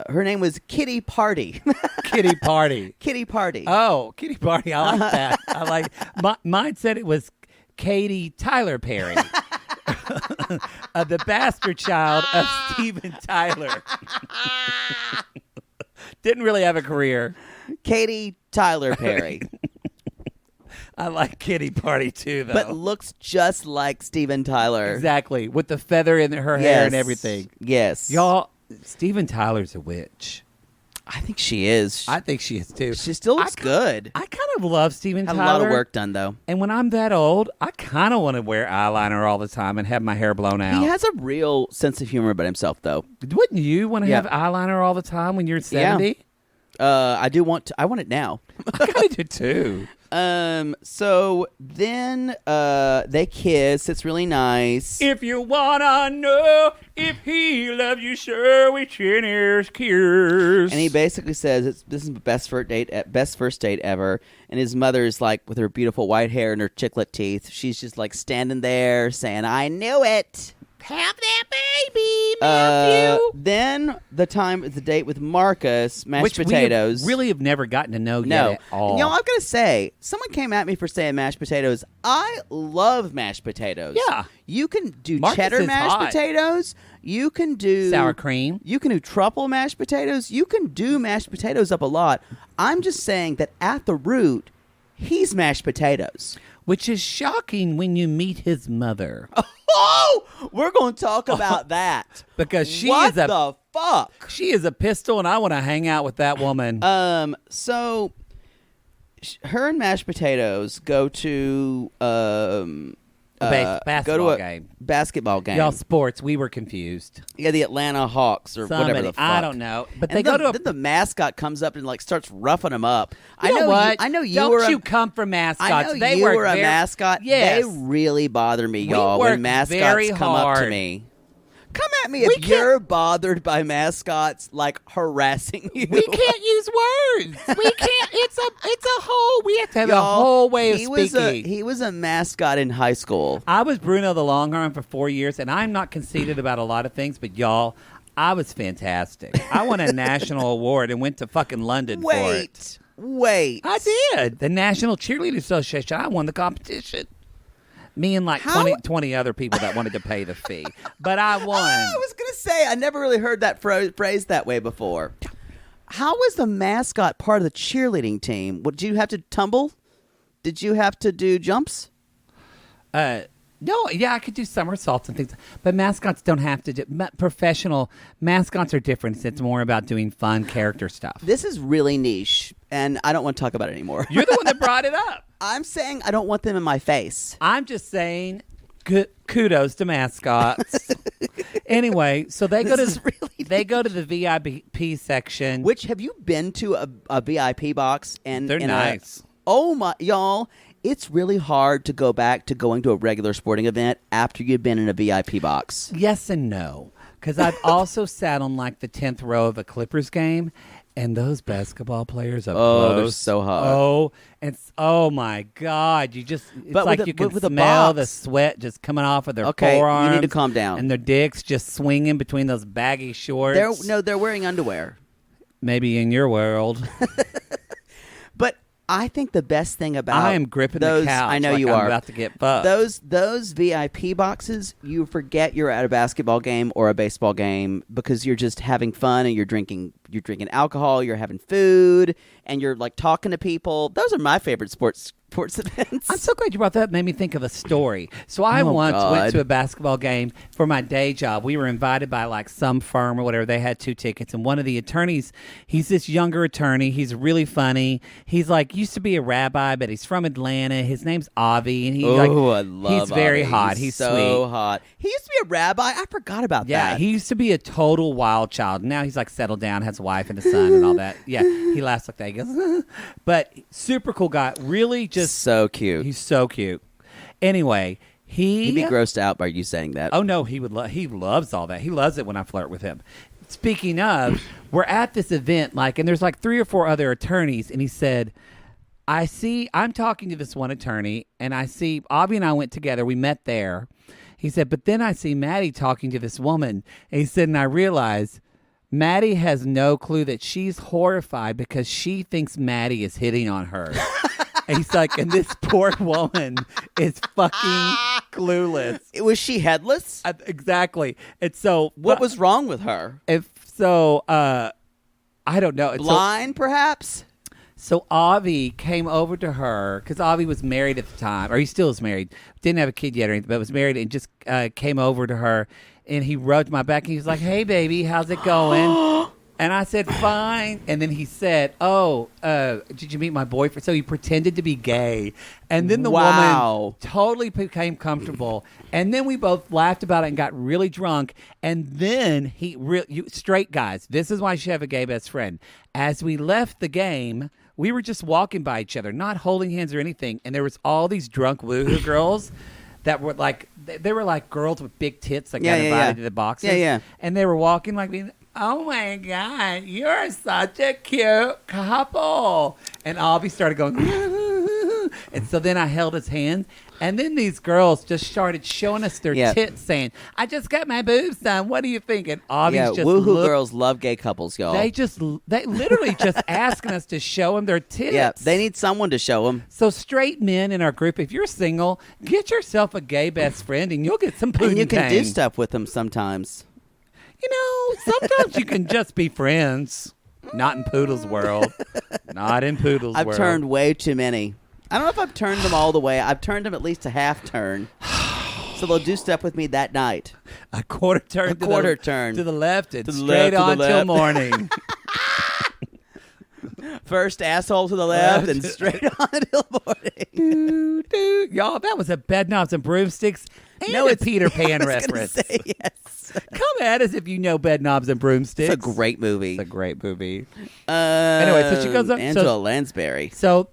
her name was Kitty Party. Kitty Party. Kitty Party. Oh, Kitty Party. I like that. I like. Mine said it was Katie Tyler Perry, the bastard child of Steven Tyler. Didn't really have a career. Katie Tyler Perry. I like Kitty Party too, though. But looks just like Steven Tyler. Exactly, with the feather in her hair and everything. Yes, y'all. Steven Tyler's a witch. I think she is. I think she is too. She still looks good. I kind of love Steven Tyler. Had a lot of work done though. And when I'm that old, I kind of want to wear eyeliner all the time and have my hair blown out. He has a real sense of humor about himself though. Wouldn't you want to have eyeliner all the time when you're 70? I do want to. I want it now. I kind of do too. So then they kiss. It's really nice. If you wanna know if he loves you, sure we his kiss. And he basically says this is the best first date ever. And his mother's like with her beautiful white hair and her chiclet teeth. She's just like standing there saying, "I knew it. Have that baby, Matthew." Then the date with Marcus, mashed potatoes. We really have never gotten to know yet at all. You know, I'm going to say, someone came at me for saying mashed potatoes. I love mashed potatoes. Yeah. You can do Marcus cheddar is mashed hot. potatoes. You can do sour cream. You can do truffle mashed potatoes. You can do mashed potatoes up a lot. I'm just saying that at the root, he's mashed potatoes. Which is shocking when you meet his mother. Oh, we're going to talk about that. Because she what is a... the fuck? She is a pistol, and I want to hang out with that woman. So her and mashed potatoes go to basketball game. Y'all, sports, we were confused. Yeah, the Atlanta Hawks or whatever the fuck. I don't know. But and then the mascot comes up and like starts roughing them up. You know what? I know you don't were you come for mascots. I know they you were a mascot. Yes. They really bother me, y'all, when mascots come up to me. Come at me if you're bothered by mascots like harassing you. We can't use words. We can't. It's a whole. We have to have a whole way of speaking. He was a mascot in high school. I was Bruno the Longhorn for 4 years, and I'm not conceited about a lot of things, but y'all, I was fantastic. I won a national award and went to fucking London for it. Wait. I did. The National Cheerleading Association. I won the competition. Me and 20 other people that wanted to pay the fee. But I won. I was going to say, I never really heard that phrase that way before. How was the mascot part of the cheerleading team? Did you have to tumble? Did you have to do jumps? No, yeah, I could do somersaults and things. But mascots don't have to do... Professional mascots are different. It's more about doing fun character stuff. This is really niche, and I don't want to talk about it anymore. You're the one that brought it up. I'm saying I don't want them in my face. I'm just saying kudos to mascots. Anyway, so they go to the VIP section. Which, have you been to a VIP box? And they're nice. Oh my, y'all. It's really hard to go back to going to a regular sporting event after you've been in a VIP box. Yes and no. Because I've also sat on like the 10th row of a Clippers game, and those basketball players are close. They're so hot. Oh my God. It's but like you can smell the sweat just coming off of their forearms. You need to calm down. And their dicks just swinging between those baggy shorts. They're wearing underwear. Maybe in your world. But I think the best thing about I am gripping the couch. I know like you I'm are about to get fucked. Those VIP boxes, you forget you're at a basketball game or a baseball game because you're just having fun and you're drinking alcohol, you're having food, and you're like talking to people. Those are my favorite sports events. I'm so glad you brought that up. It made me think of a story. So I once went to a basketball game for my day job. We were invited by like some firm or whatever. They had 2 tickets, and one of the attorneys, he's this younger attorney. He's really funny. He's like used to be a rabbi, but he's from Atlanta. His name's Avi, and he's very hot. He's so sweet. hot. He used to be a rabbi. I forgot about that. Yeah, he used to be a total wild child. Now he's like settled down, has a wife and a son and all that. Yeah, he laughs like that. He goes, but super cool guy. Really just so cute. He's so cute. Anyway, he'd be grossed out by you saying that. Oh no, he loves all that. He loves it when I flirt with him. Speaking of, we're at this event, and there's like 3 or 4 other attorneys, and he said, I'm talking to this one attorney, and I see Avi and I went together. We met there. He said, but then I see Maddie talking to this woman. And he said, and I realize Maddie has no clue that she's horrified because she thinks Maddie is hitting on her. And he's like, and this poor woman is fucking clueless. Was she headless? Exactly. And so, what was wrong with her? I don't know. Blind, perhaps? So Avi came over to her because Avi was married at the time, or he still is married. Didn't have a kid yet or anything, but was married and just came over to her. And he rubbed my back and he was like, hey, baby, how's it going? And I said, fine. And then he said, did you meet my boyfriend? So he pretended to be gay. And then the woman totally became comfortable. And then we both laughed about it and got really drunk. And then straight guys, this is why you should have a gay best friend. As we left the game, we were just walking by each other, not holding hands or anything. And there was all these drunk woohoo girls that were like, they were like girls with big tits that got invited to the boxes. Yeah. And they were walking like being, oh my God, you're such a cute couple. And Avi started going, and so then I held his hand. And then these girls just started showing us their tits, saying, I just got my boobs done. What do you think? And Avi's just woohoo girls love gay couples, y'all. They literally just asking us to show them their tits. Yeah, they need someone to show them. So straight men in our group, if you're single, get yourself a gay best friend and you'll get some poontang. And you can do stuff with them sometimes. You know, sometimes you can just be friends. Not in Poodle's world. Not in Poodle's world. I've turned way too many. I don't know if I've turned them all the way. I've turned them at least a half turn. So they'll do stuff with me that night. A quarter turn. To the left and straight on till morning. First asshole to the left and straight on till morning. Y'all, that was a Bed Knobs and Broomsticks and a Peter Pan reference. Say, yes. Come at us if you know Bed Knobs and Broomsticks. It's a great movie. Anyway, so she goes up. Angela Lansbury. So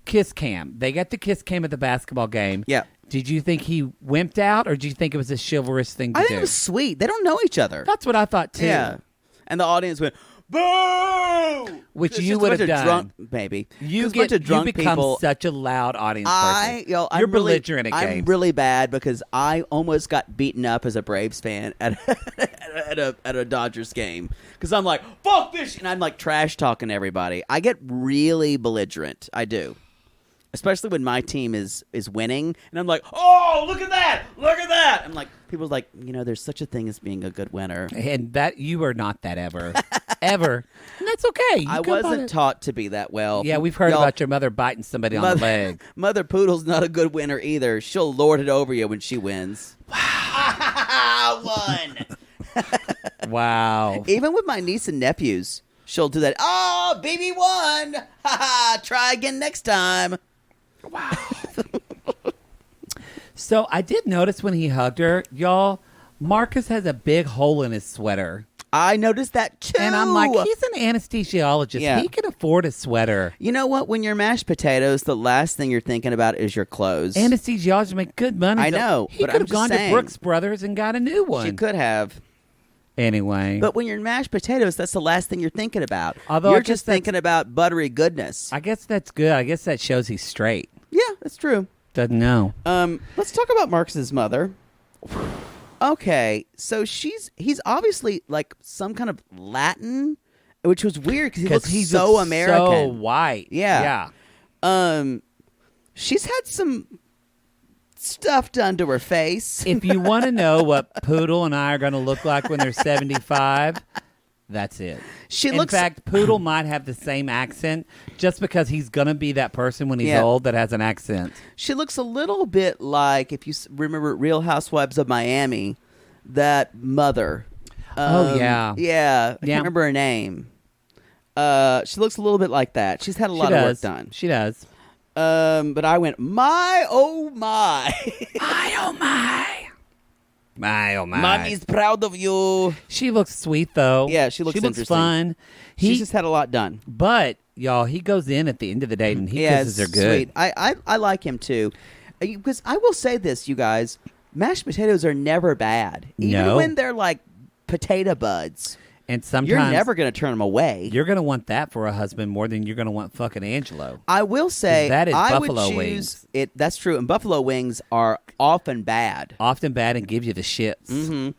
kiss cam. They got the kiss cam at the basketball game. Yeah. Did you think he wimped out, or did you think it was a chivalrous thing to do? I think it was sweet. They don't know each other. That's what I thought, too. Yeah. And the audience went, boo! Which It's you just a would bunch have of done. drunk, maybe. You It's a bunch of drunk you become people. such a loud audience person. I'm You're really, belligerent at games. I'm really bad because I almost got beaten up as a Braves fan at a Dodgers game because I'm like, fuck this, and I'm like trash talking everybody. I get really belligerent. I do. Especially when my team is winning, and I'm like, oh, look at that! Look at that! I'm like, people's like, there's such a thing as being a good winner. And that you are not that ever. Ever. And that's okay. I wasn't taught to be that well. Yeah, we've heard about your mother biting somebody on the leg. Mother Poodle's not a good winner either. She'll lord it over you when she wins. Wow. Won! Wow. Even with my niece and nephews, she'll do that. Oh, baby won! Try again next time. Wow. So I did notice when he hugged her, y'all, Marcus has a big hole in his sweater. I noticed that too. And I'm like, he's an anesthesiologist. Yeah. He can afford a sweater. You know what? When you're mashed potatoes, the last thing you're thinking about is your clothes. Anesthesiologists make good money. I know, He but could I'm have gone just saying. to Brooks Brothers and got a new one. She could have. Anyway. But when you're mashed potatoes, that's the last thing you're thinking about. Although you're I guess just thinking about buttery goodness. I guess that's good. I guess that shows he's straight. Yeah, that's true. Doesn't know. Let's talk about Marcus's mother. Okay, so he's obviously like some kind of Latin, which was weird because he looks so American, so white. Yeah. She's had some stuff done to her face. If you want to know what Poodle and I are going to look like when they're 75, that's it. In fact, Poodle might have the same accent just because he's going to be that person when he's old that has an accent. She looks a little bit like, if you remember Real Housewives of Miami, that mother. Yeah. Yeah. I can't remember her name. She looks a little bit like that. She's had a lot of work done. She does. But I went, my, oh, my. My, oh, my. My, oh, my. Mommy's proud of you. She looks sweet, though. Yeah, she looks interesting. Fun. She's just had a lot done. But, y'all, he goes in at the end of the day and he kisses her good. Sweet. I like him, too. Because I will say this, you guys. Mashed potatoes are never bad. Even when they're like potato buds. And sometimes you're never going to turn them away. You're going to want that for a husband more than you're going to want fucking Angelo. I will say that is I buffalo would choose wings. It. That's true. And buffalo wings are often bad. Often bad and give you the shits. Mm-hmm.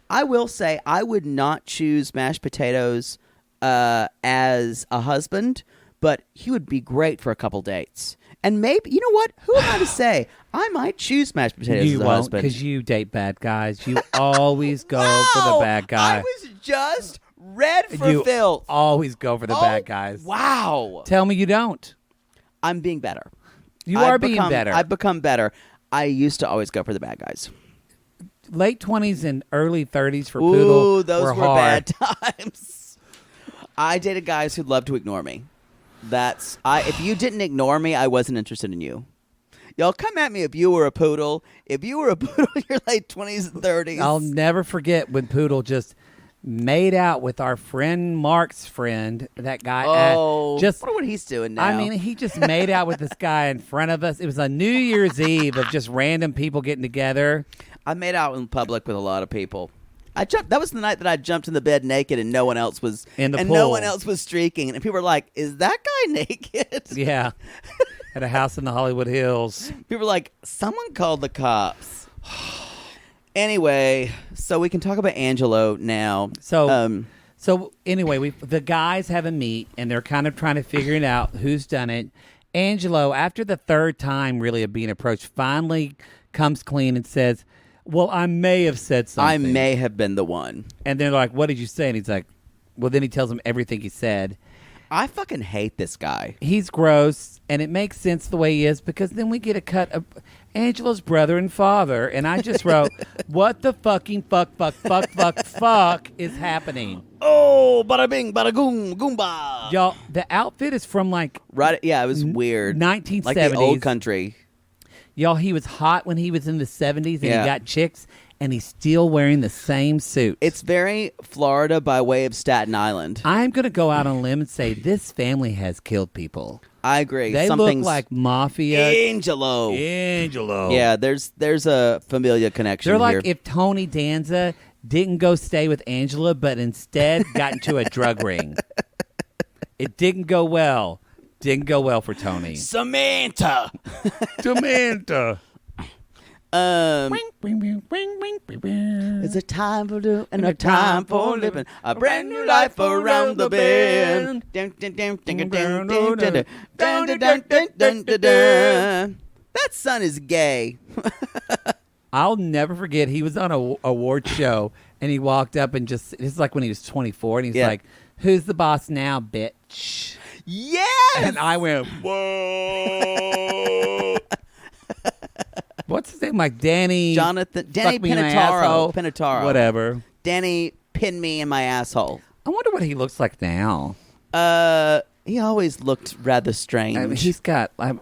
I will say I would not choose mashed potatoes as a husband, but he would be great for a couple dates. And maybe, you know what? Who am I to say? I might choose mashed potatoes You as a won't, husband. because you date bad guys. You always go for the bad guy. I was just red for filth. Always go for the bad guys. Wow. Tell me you don't. I'm being better. You are being better. I've become better. I used to always go for the bad guys. Late 20s and early 30s for Ooh, Poodle those were hard. bad times. I dated guys who'd love to ignore me. If you didn't ignore me, I wasn't interested in you. Y'all come at me if you were a poodle. If you were a poodle in your late 20s and 30s. I'll never forget when Poodle just made out with our friend Mark's friend, that guy. I wonder what he's doing now. I mean, he just made out with this guy in front of us. It was a New Year's Eve of just random people getting together. I made out in public with a lot of people. That was the night that I jumped in the bed naked and no one else was in the pool. No one else was streaking, and people were like, "Is that guy naked?" Yeah, at a house in the Hollywood Hills. People were like, "Someone called the cops." Anyway, so we can talk about Angelo now. So anyway, the guys have a meet and they're kind of trying to figure it out who's done it. Angelo, after the third time really of being approached, finally comes clean and says, well, I may have said something. I may have been the one. And they're like, what did you say? And he's like, well, then he tells them everything he said. I fucking hate this guy. He's gross, and it makes sense the way he is, because then we get a cut of Angelo's brother and father, and I just wrote, what the fucking fuck is happening? Oh, bada bing, bada goom, goomba. Y'all, the outfit is from like... Right, yeah, it was weird. 1970s. Like the old country. Y'all, he was hot when he was in the 70s, and he got chicks, and he's still wearing the same suit. It's very Florida by way of Staten Island. I'm going to go out on a limb and say this family has killed people. I agree. They look like mafia. Angelo. Yeah, there's a familiar connection. They're here. like if Tony Danza didn't go stay with Angela, but instead got into a drug ring. It didn't go well. Didn't go well for Tony. Samantha. It's a time for doing and a time for living. A brand new life around the bend. That son is gay. I'll never forget. He was on a award show and he walked up and just, it's like when he was 24 and he's like, "Who's the boss now, bitch?" Yes! And I went, whoa. What's his name? Like Danny Pinataro. Whatever. Danny pinned me in my asshole. I wonder what he looks like now. He always looked rather strange. I mean, he's got, what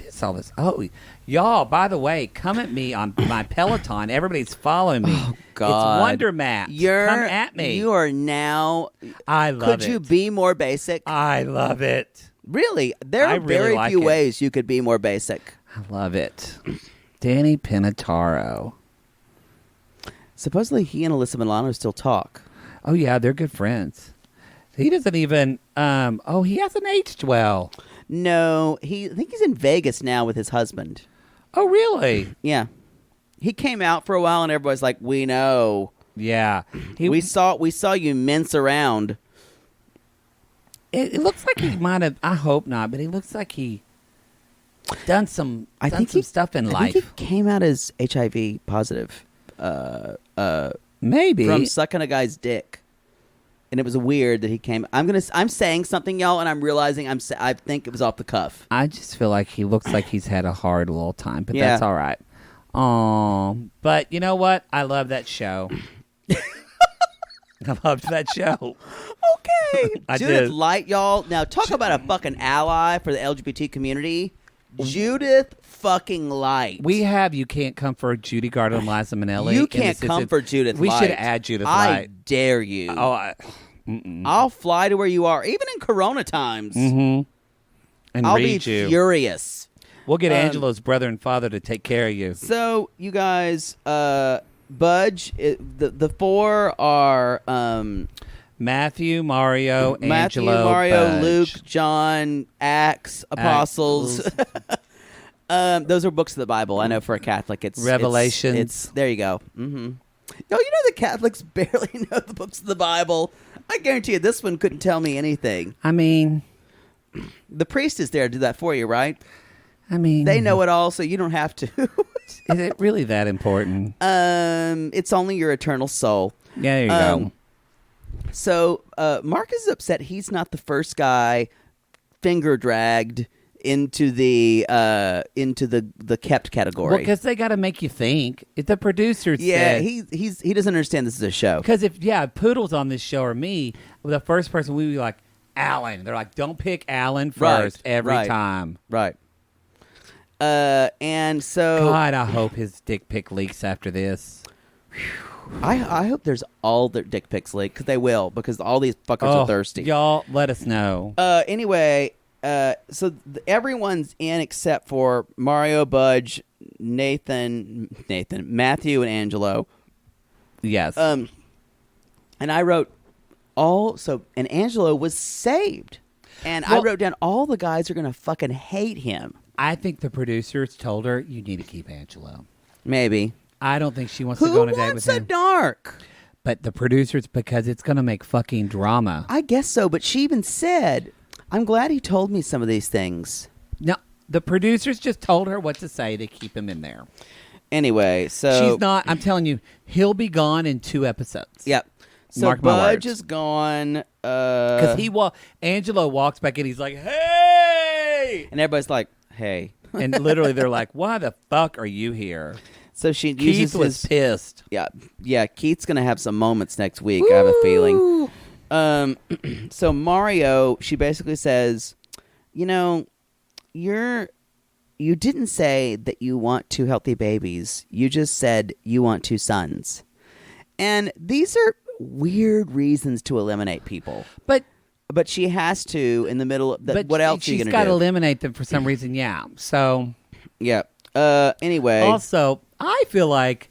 is all this? Oh, y'all, by the way, come at me on my Peloton. Everybody's following me. Oh, God. It's Wonder Mat. Come at me. You are now. I love it. Could you be more basic? I love it. Really? There are very few ways you could be more basic. I love it. Danny Pinataro. Supposedly he and Alyssa Milano still talk. Oh, yeah, they're good friends. He doesn't even, he hasn't aged well. No, I think he's in Vegas now with his husband. Oh, really? Yeah. He came out for a while and everybody's like, "We know." Yeah. We saw you mince around. It looks like he might have, I hope not, but he looks like he done some stuff in life. I think he came out as HIV positive. Maybe. From sucking a guy's dick. And it was weird that he came. I'm saying something, y'all, and I'm realizing I think it was off the cuff. I just feel like he looks like he's had a hard little time, but that's all right. But you know what? I love that show. I loved that show. Okay. Judith did. Light, y'all. Now, talk about a fucking ally for the LGBT community. Judith fucking Light. We have You Can't Come for Judy Garland and Liza Minnelli. You can't come for Judith Light. We should add Judith Light. I dare you. Oh, I'll fly to where you are, even in Corona times. Mm-hmm. And I'll read be you. furious. We'll get Angelo's brother and father to take care of you. So, you guys, Budge, the four are Matthew, Mario, Angelo, Budge. Luke, John, Acts, Apostles. Those are books of the Bible. I know for a Catholic, it's Revelations. It's there you go. Mm-hmm. No, you know the Catholics barely know the books of the Bible. I guarantee you, this one couldn't tell me anything. I mean, the priest is there to do that for you, right? I mean, they know it all, so you don't have to. Is it really that important? It's only your eternal soul. Yeah, there you go. So Marcus is upset he's not the first guy finger dragged into the kept category. Well, because they got to make you think. If the producers, said, he doesn't understand this is a show. Because if Poodles on this show or me, the first person we would be like Alan. They're like, don't pick Alan first every time. Right. And so God, I hope his dick pic leaks after this. I hope there's all their dick pics leaked because they will because all these fuckers are thirsty. Y'all, let us know. Anyway. So everyone's in except for Mario, Budge, Nathan, Matthew, and Angelo. Yes. And I wrote and Angelo was saved. And I wrote down all the guys are going to fucking hate him. I think the producers told her, you need to keep Angelo. Maybe. I don't think she wants to go on a date with him. Who wants a dark? But the producers, because it's going to make fucking drama. I guess so, but she even said, I'm glad he told me some of these things. No, the producers just told her what to say to keep him in there. Anyway, so... She's not... I'm telling you, he'll be gone in 2 episodes. Yep. So Mark my Budge words. is gone. Because Angelo walks back in, he's like, hey! And everybody's like, hey. And literally they're like, why the fuck are you here? So she Keith uses was pissed. Yeah. Keith's going to have some moments next week, I have a feeling. So Mario, she basically says, you didn't say that you want 2 healthy babies. You just said you want 2 sons. And these are weird reasons to eliminate people. But But she has to in the middle of but what else are you she's going to do? got to eliminate them for some reason. Yeah. So Yeah. Anyway. also, I feel like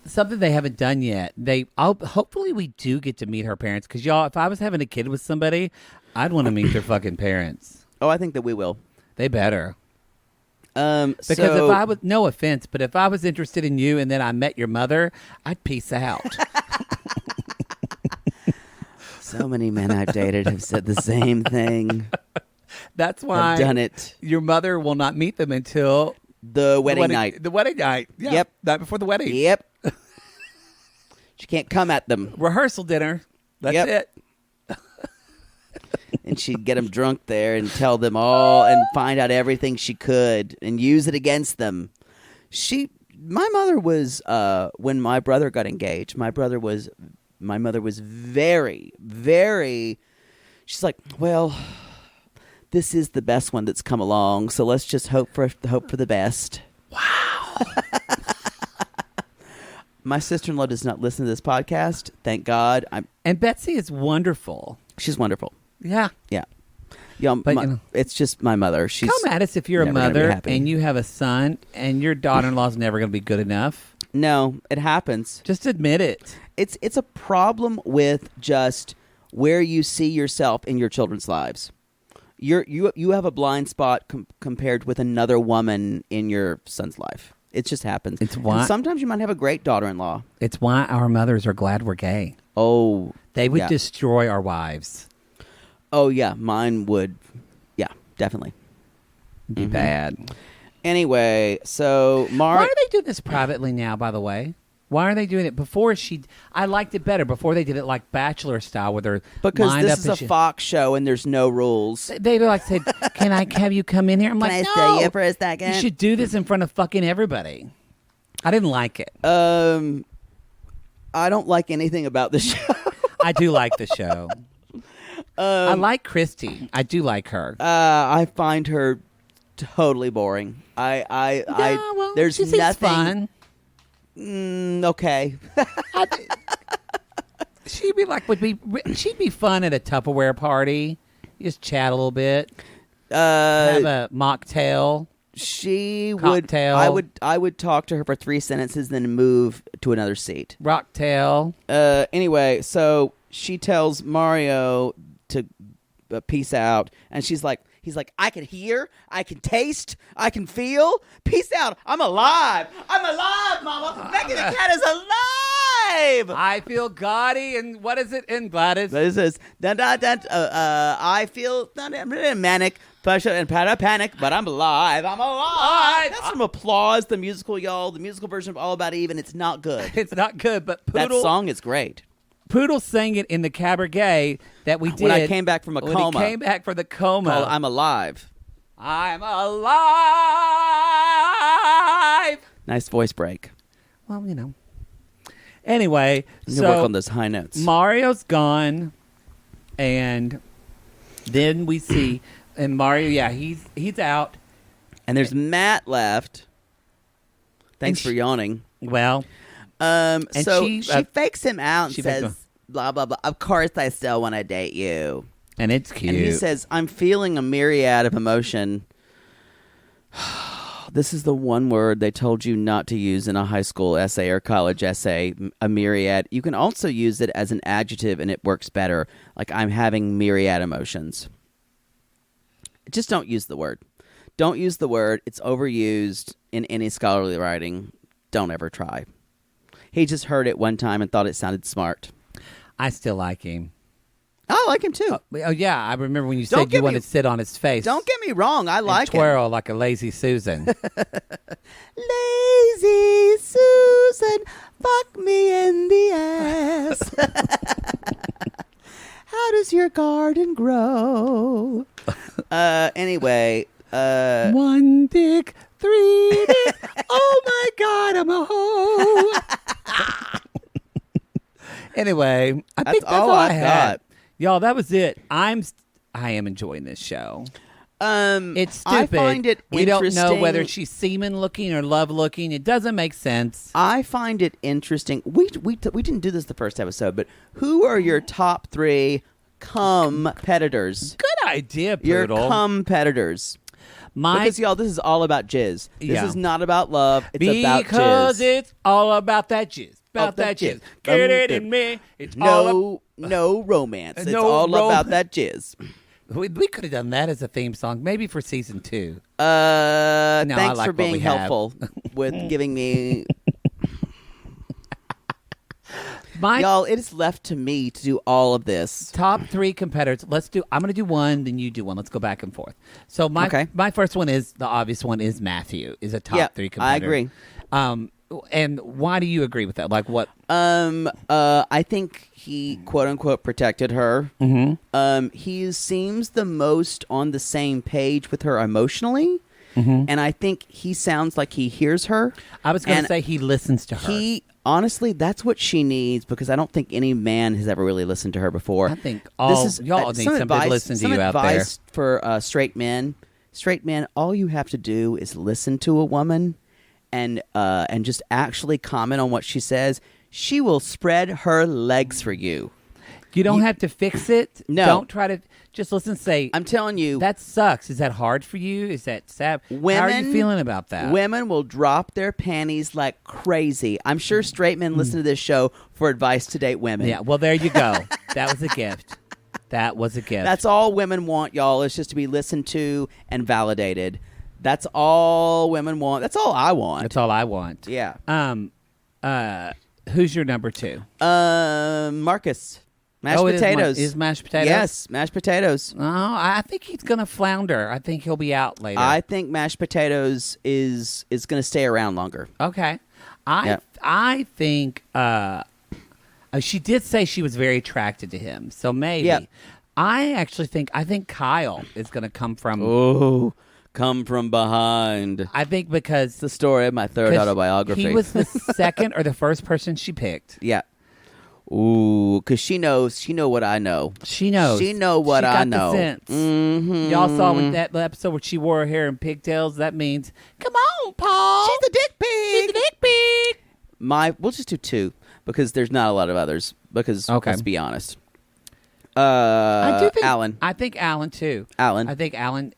something they haven't done yet. Hopefully we do get to meet her parents because y'all. If I was having a kid with somebody, I'd want to meet their fucking parents. Oh, I think that we will. They better. Because so, if I was, no offense, but if I was interested in you and then I met your mother, I'd peace out. so many men I've dated have said the same thing. That's why I've done it. Your mother will not meet them until The wedding night. The wedding night. Yeah, Yep. Night before the wedding. Yep. She can't come at them. Rehearsal dinner. That's Yep. it. And she'd get them drunk there and tell them all and find out everything she could and use it against them. My mother was, when my brother got engaged, my mother was very, very, she's like, well, this is the best one that's come along, so let's just hope for the best. Wow. My sister-in-law does not listen to this podcast. Thank God. And Betsy is wonderful. She's wonderful. Yeah. Yeah. Yeah, But, it's just my mother. She's Come at us if you're a never gonna be mother happy. and you have a son and your daughter-in-law's never going to be good enough. No, it happens. Just admit it. It's a problem with just where you see yourself in your children's lives. You have a blind spot compared with another woman in your son's life. It just happens. It's why and sometimes you might have a great daughter-in-law. It's why our mothers are glad we're gay. Oh, They would yeah. destroy our wives. Oh yeah, mine would. Yeah, definitely. It'd be bad. Anyway, so Why are they doing this privately now, by the way? Why are they doing it before I liked it better before they did it like Bachelor style where they're because lined this up is and a Fox show and there's no rules. They like said, "Can I have you come in here?" I'm like, Can I "No, stay here for a second?" You should do this in front of fucking everybody." I didn't like it. I don't like anything about the show. I do like the show. I like Kristy. I do like her. I find her totally boring. Well, there's she seems nothing. fun. Okay. She'd be fun at a Tupperware party. Just chat a little bit. Have a mocktail. She Cocktail. would. I would talk to her for 3 sentences, then move to another seat. Rocktail. Anyway, so she tells Mario to peace out, and he's like, I can hear, I can taste, I can feel. Peace out. I'm alive. I'm alive, Mama. Becky the cat is alive. I feel gaudy, and what is it in Gladys? This is I feel manic, pressure, and panic, but I'm alive. I'm alive. That's some applause. The musical, y'all. The musical version of All About Eve, and it's not good. It's not good, but That song is great. Poodle sang it in the cabaret that we did When I came back from a when coma. he came back from the coma. Called I'm alive. I'm alive. Nice voice break. Well, Anyway, You so work on those high notes. Mario's gone, and then we see, and Mario, yeah, he's out. And there's Matt left. Thanks And for yawning. Well, So she, she fakes him out and she fakes him. says, blah, blah, blah. Of course I still want to date you. and it's cute. And he says, I'm feeling a myriad of emotion. This is the one word they told you not to use in a high school essay or college essay, a myriad. You can also use it as an adjective, and it works better. Like, I'm having myriad emotions. Just don't use the word. Don't use the word. It's overused in any scholarly writing. Don't ever try. He just heard it one time and thought it sounded smart. I still like him. I like him too. Oh yeah, I remember when you Don't said get you me- wanted to sit on his face. Don't get me wrong. I like and twirl like a lazy Susan. Lazy Susan, fuck me in the ass. How does your garden grow? Anyway. One dick, 3 dick. Oh my God, I'm a hoe. Anyway, I think that's all I had. Y'all, that was it. I am enjoying this show. It's stupid. I find it we don't know interesting. whether she's semen looking or love looking. It doesn't make sense. I find it interesting. We didn't do this the first episode, but who are your top 3 competitors. Good idea, You're Poodle. competitors. Because, y'all, this is all about jizz. This is not about love. It's about jizz. Because it's all about that jizz. About that jizz. Get it in me. It's all no romance. It's all about that jizz. We could have done that as a theme song, maybe for season 2. Thanks for being helpful with giving me... Y'all, it is left to me to do all of this. Top 3 competitors. I'm going to do one, then you do one. Let's go back and forth. So my first one is, the obvious one is Matthew, is a top 3 competitor. I agree. And why do you agree with that? Like what? I think he, quote unquote, protected her. Mm-hmm. He seems the most on the same page with her emotionally. Mm-hmm. And I think he sounds like he hears her. I was going to say he listens to her. Honestly, that's what she needs, because I don't think any man has ever really listened to her before. I think y'all need somebody to listen to you out there. Some advice for straight men. Straight men, all you have to do is listen to a woman and just actually comment on what she says. She will spread her legs for you. You don't have to fix it. No. Don't try to just listen and say, I'm telling you. That sucks. Is that hard for you? Is that sad? How are you feeling about that? Women will drop their panties like crazy. I'm sure straight men listen to this show for advice to date women. Yeah, well, there you go. That was a gift. That was a gift. That's all women want, y'all, is just to be listened to and validated. That's all women want. That's all I want. That's all I want. Yeah. Who's your number 2? Marcus. Mashed potatoes. Is mashed potatoes? Yes, mashed potatoes. Oh, I think he's going to flounder. I think he'll be out later. I think mashed potatoes is going to stay around longer. Okay. I think she did say she was very attracted to him, so maybe. Yep. I think Kyle is going to come from... Come from behind. I think because... It's the story of my third autobiography. He was the second or the first person she picked. Yeah. Ooh, because she know what I know. She knows. She know what I know. The sense. Mm-hmm. Y'all saw with that episode where she wore her hair in pigtails. That means, come on, Paul. She's the dick pig. She's the dick pig. We'll just do 2 because there's not a lot of others. Because let's be honest. Alan. I think Alan too. I think Alan.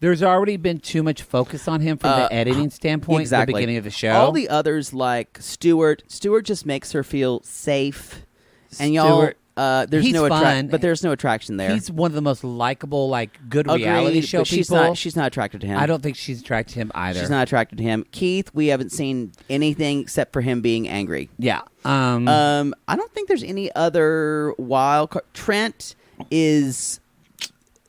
There's already been too much focus on him from the editing standpoint at the beginning of the show. All the others, like Stuart just makes her feel safe. And y'all, there's no attraction, but there's no attraction there. He's one of the most likable, good reality show people. She's not attracted to him. I don't think she's attracted to him either. She's not attracted to him. Keith, we haven't seen anything except for him being angry. Yeah. I don't think there's any other wild card. Trent is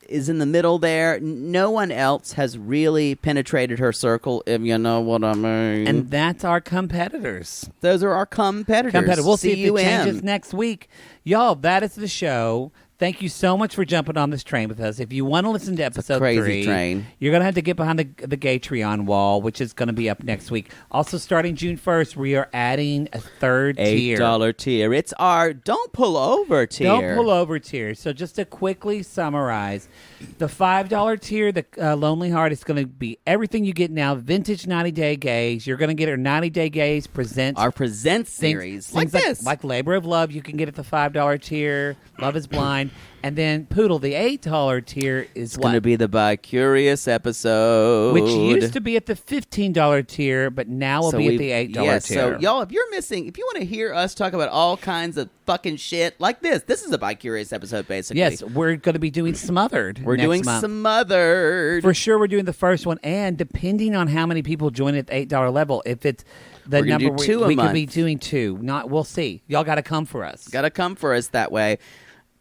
in the middle there. No one else has really penetrated her circle, if you know what I mean. And that's our competitors. Those are our competitors. We'll see if it changes next week. Y'all, that is the show. Thank you so much for jumping on this train with us. If you want to listen to episode 3, train. You're going to have to get behind the Gatreon wall, which is going to be up next week. Also, starting June 1st, we are adding a third tier. $8 tier. It's our Don't Pull Over tier. Don't Pull Over tier. So just to quickly summarize, the $5 tier, the Lonely Heart, is going to be everything you get now. Vintage 90-Day Gays. You're going to get our 90-Day Gays Presents. Our Presents series. Things this. Like Labor of Love, you can get at the $5 tier. Love is Blind. And then, Poodle, the $8 tier is going to be the Bi-Curious episode. Which used to be at the $15 tier, but now will be at the $8 tier. So, y'all, if you want to hear us talk about all kinds of fucking shit like this is a Bi-Curious episode, basically. Yes, we're going to be doing Smothered. We're doing Smothered. For sure, we're doing the first one. And depending on how many people join at the $8 level, if it's the number, we could be doing 2. We'll see. Y'all got to come for us. Got to come for us that way.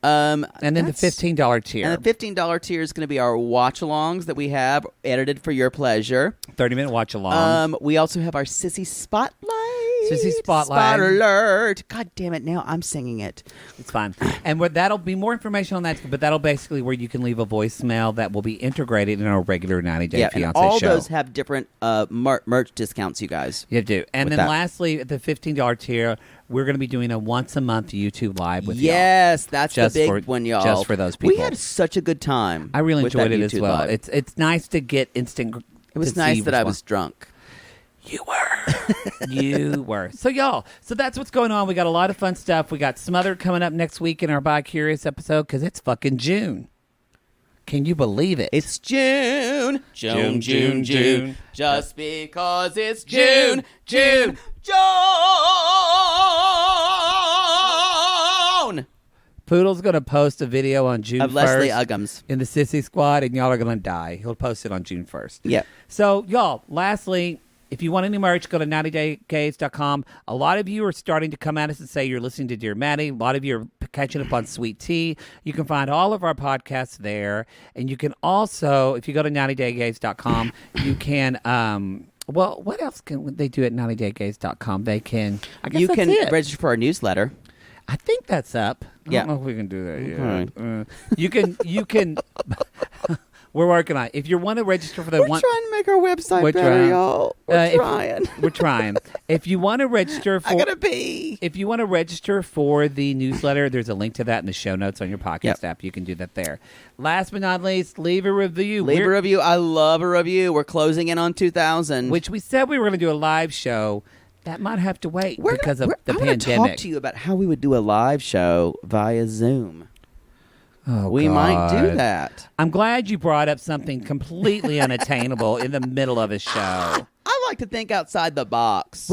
And then the $15 tier. And the $15 tier is going to be our watch-alongs that we have edited for your pleasure. 30-minute watch-along. We also have our Sissy Spotlight. Sissy Spotlight. Spot alert. God damn it, now I'm singing it. It's fine. And that'll be more information on that, but that'll basically where you can leave a voicemail that will be integrated in our regular 90-Day Fiancé and all show. Those have different merch discounts, you guys. You do. And then lastly, at the $15 tier, we're going to be doing a once-a-month YouTube Live with y'all. Yes, that's the big one, y'all. Just for those people. We had such a good time. I really enjoyed it YouTube as well. Live. It's nice to get instant. It was nice that I was drunk. You were. You were. So, y'all, that's what's going on. We got a lot of fun stuff. We got Smothered coming up next week in our Bi-Curious episode because it's fucking June. Can you believe it? It's June. June. Just because it's June. June. Poodle's going to post a video on June 1st. Of Leslie Uggams. In the Sissy Squad, and y'all are going to die. He'll post it on June 1st. Yep. So, y'all, lastly, if you want any merch, go to 90daygaze.com. A lot of you are starting to come at us and say you're listening to Dear Maddie. A lot of you are catching up on Sweet Tea. You can find all of our podcasts there. And you can also, if you go to 90daygaze.com, you can... well, what else can they do at 90daygaze.com? They can... I guess you that's can it. register for our newsletter. I think that's up. I Yeah. don't know if we can do that yet. Right. You can. We're working on it. If you want to register for the We're trying to make our website better, y'all. We're trying. We're trying. If you want to register for, I gotta be. If you want to register for the newsletter, there's a link to that in the show notes on your podcast app. You can do that there. Last but not least, leave a review. Leave a review. I love a review. We're closing in on 2,000. Which we said we were going to do a live show. That might have to wait because of the I want to pandemic. talk to you about how we would do a live show via Zoom. Oh, we might do that. I'm glad you brought up something completely unattainable in the middle of a show. I like to think outside the box.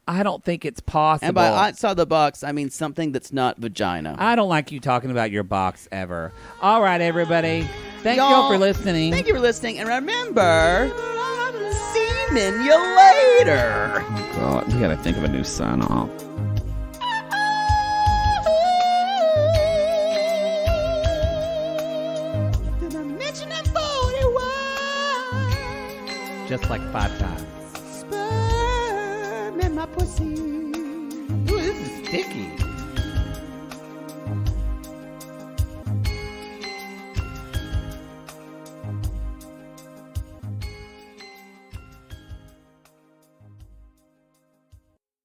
I don't think it's possible. And by outside the box, I mean something that's not vagina. I don't like you talking about your box ever. All right, everybody. Thank y'all for listening. Thank you for listening. And remember, semen you later. Oh, God. We got to think of a new sign off. Just like 5 times. Sperm in my pussy. Ooh, this is sticky.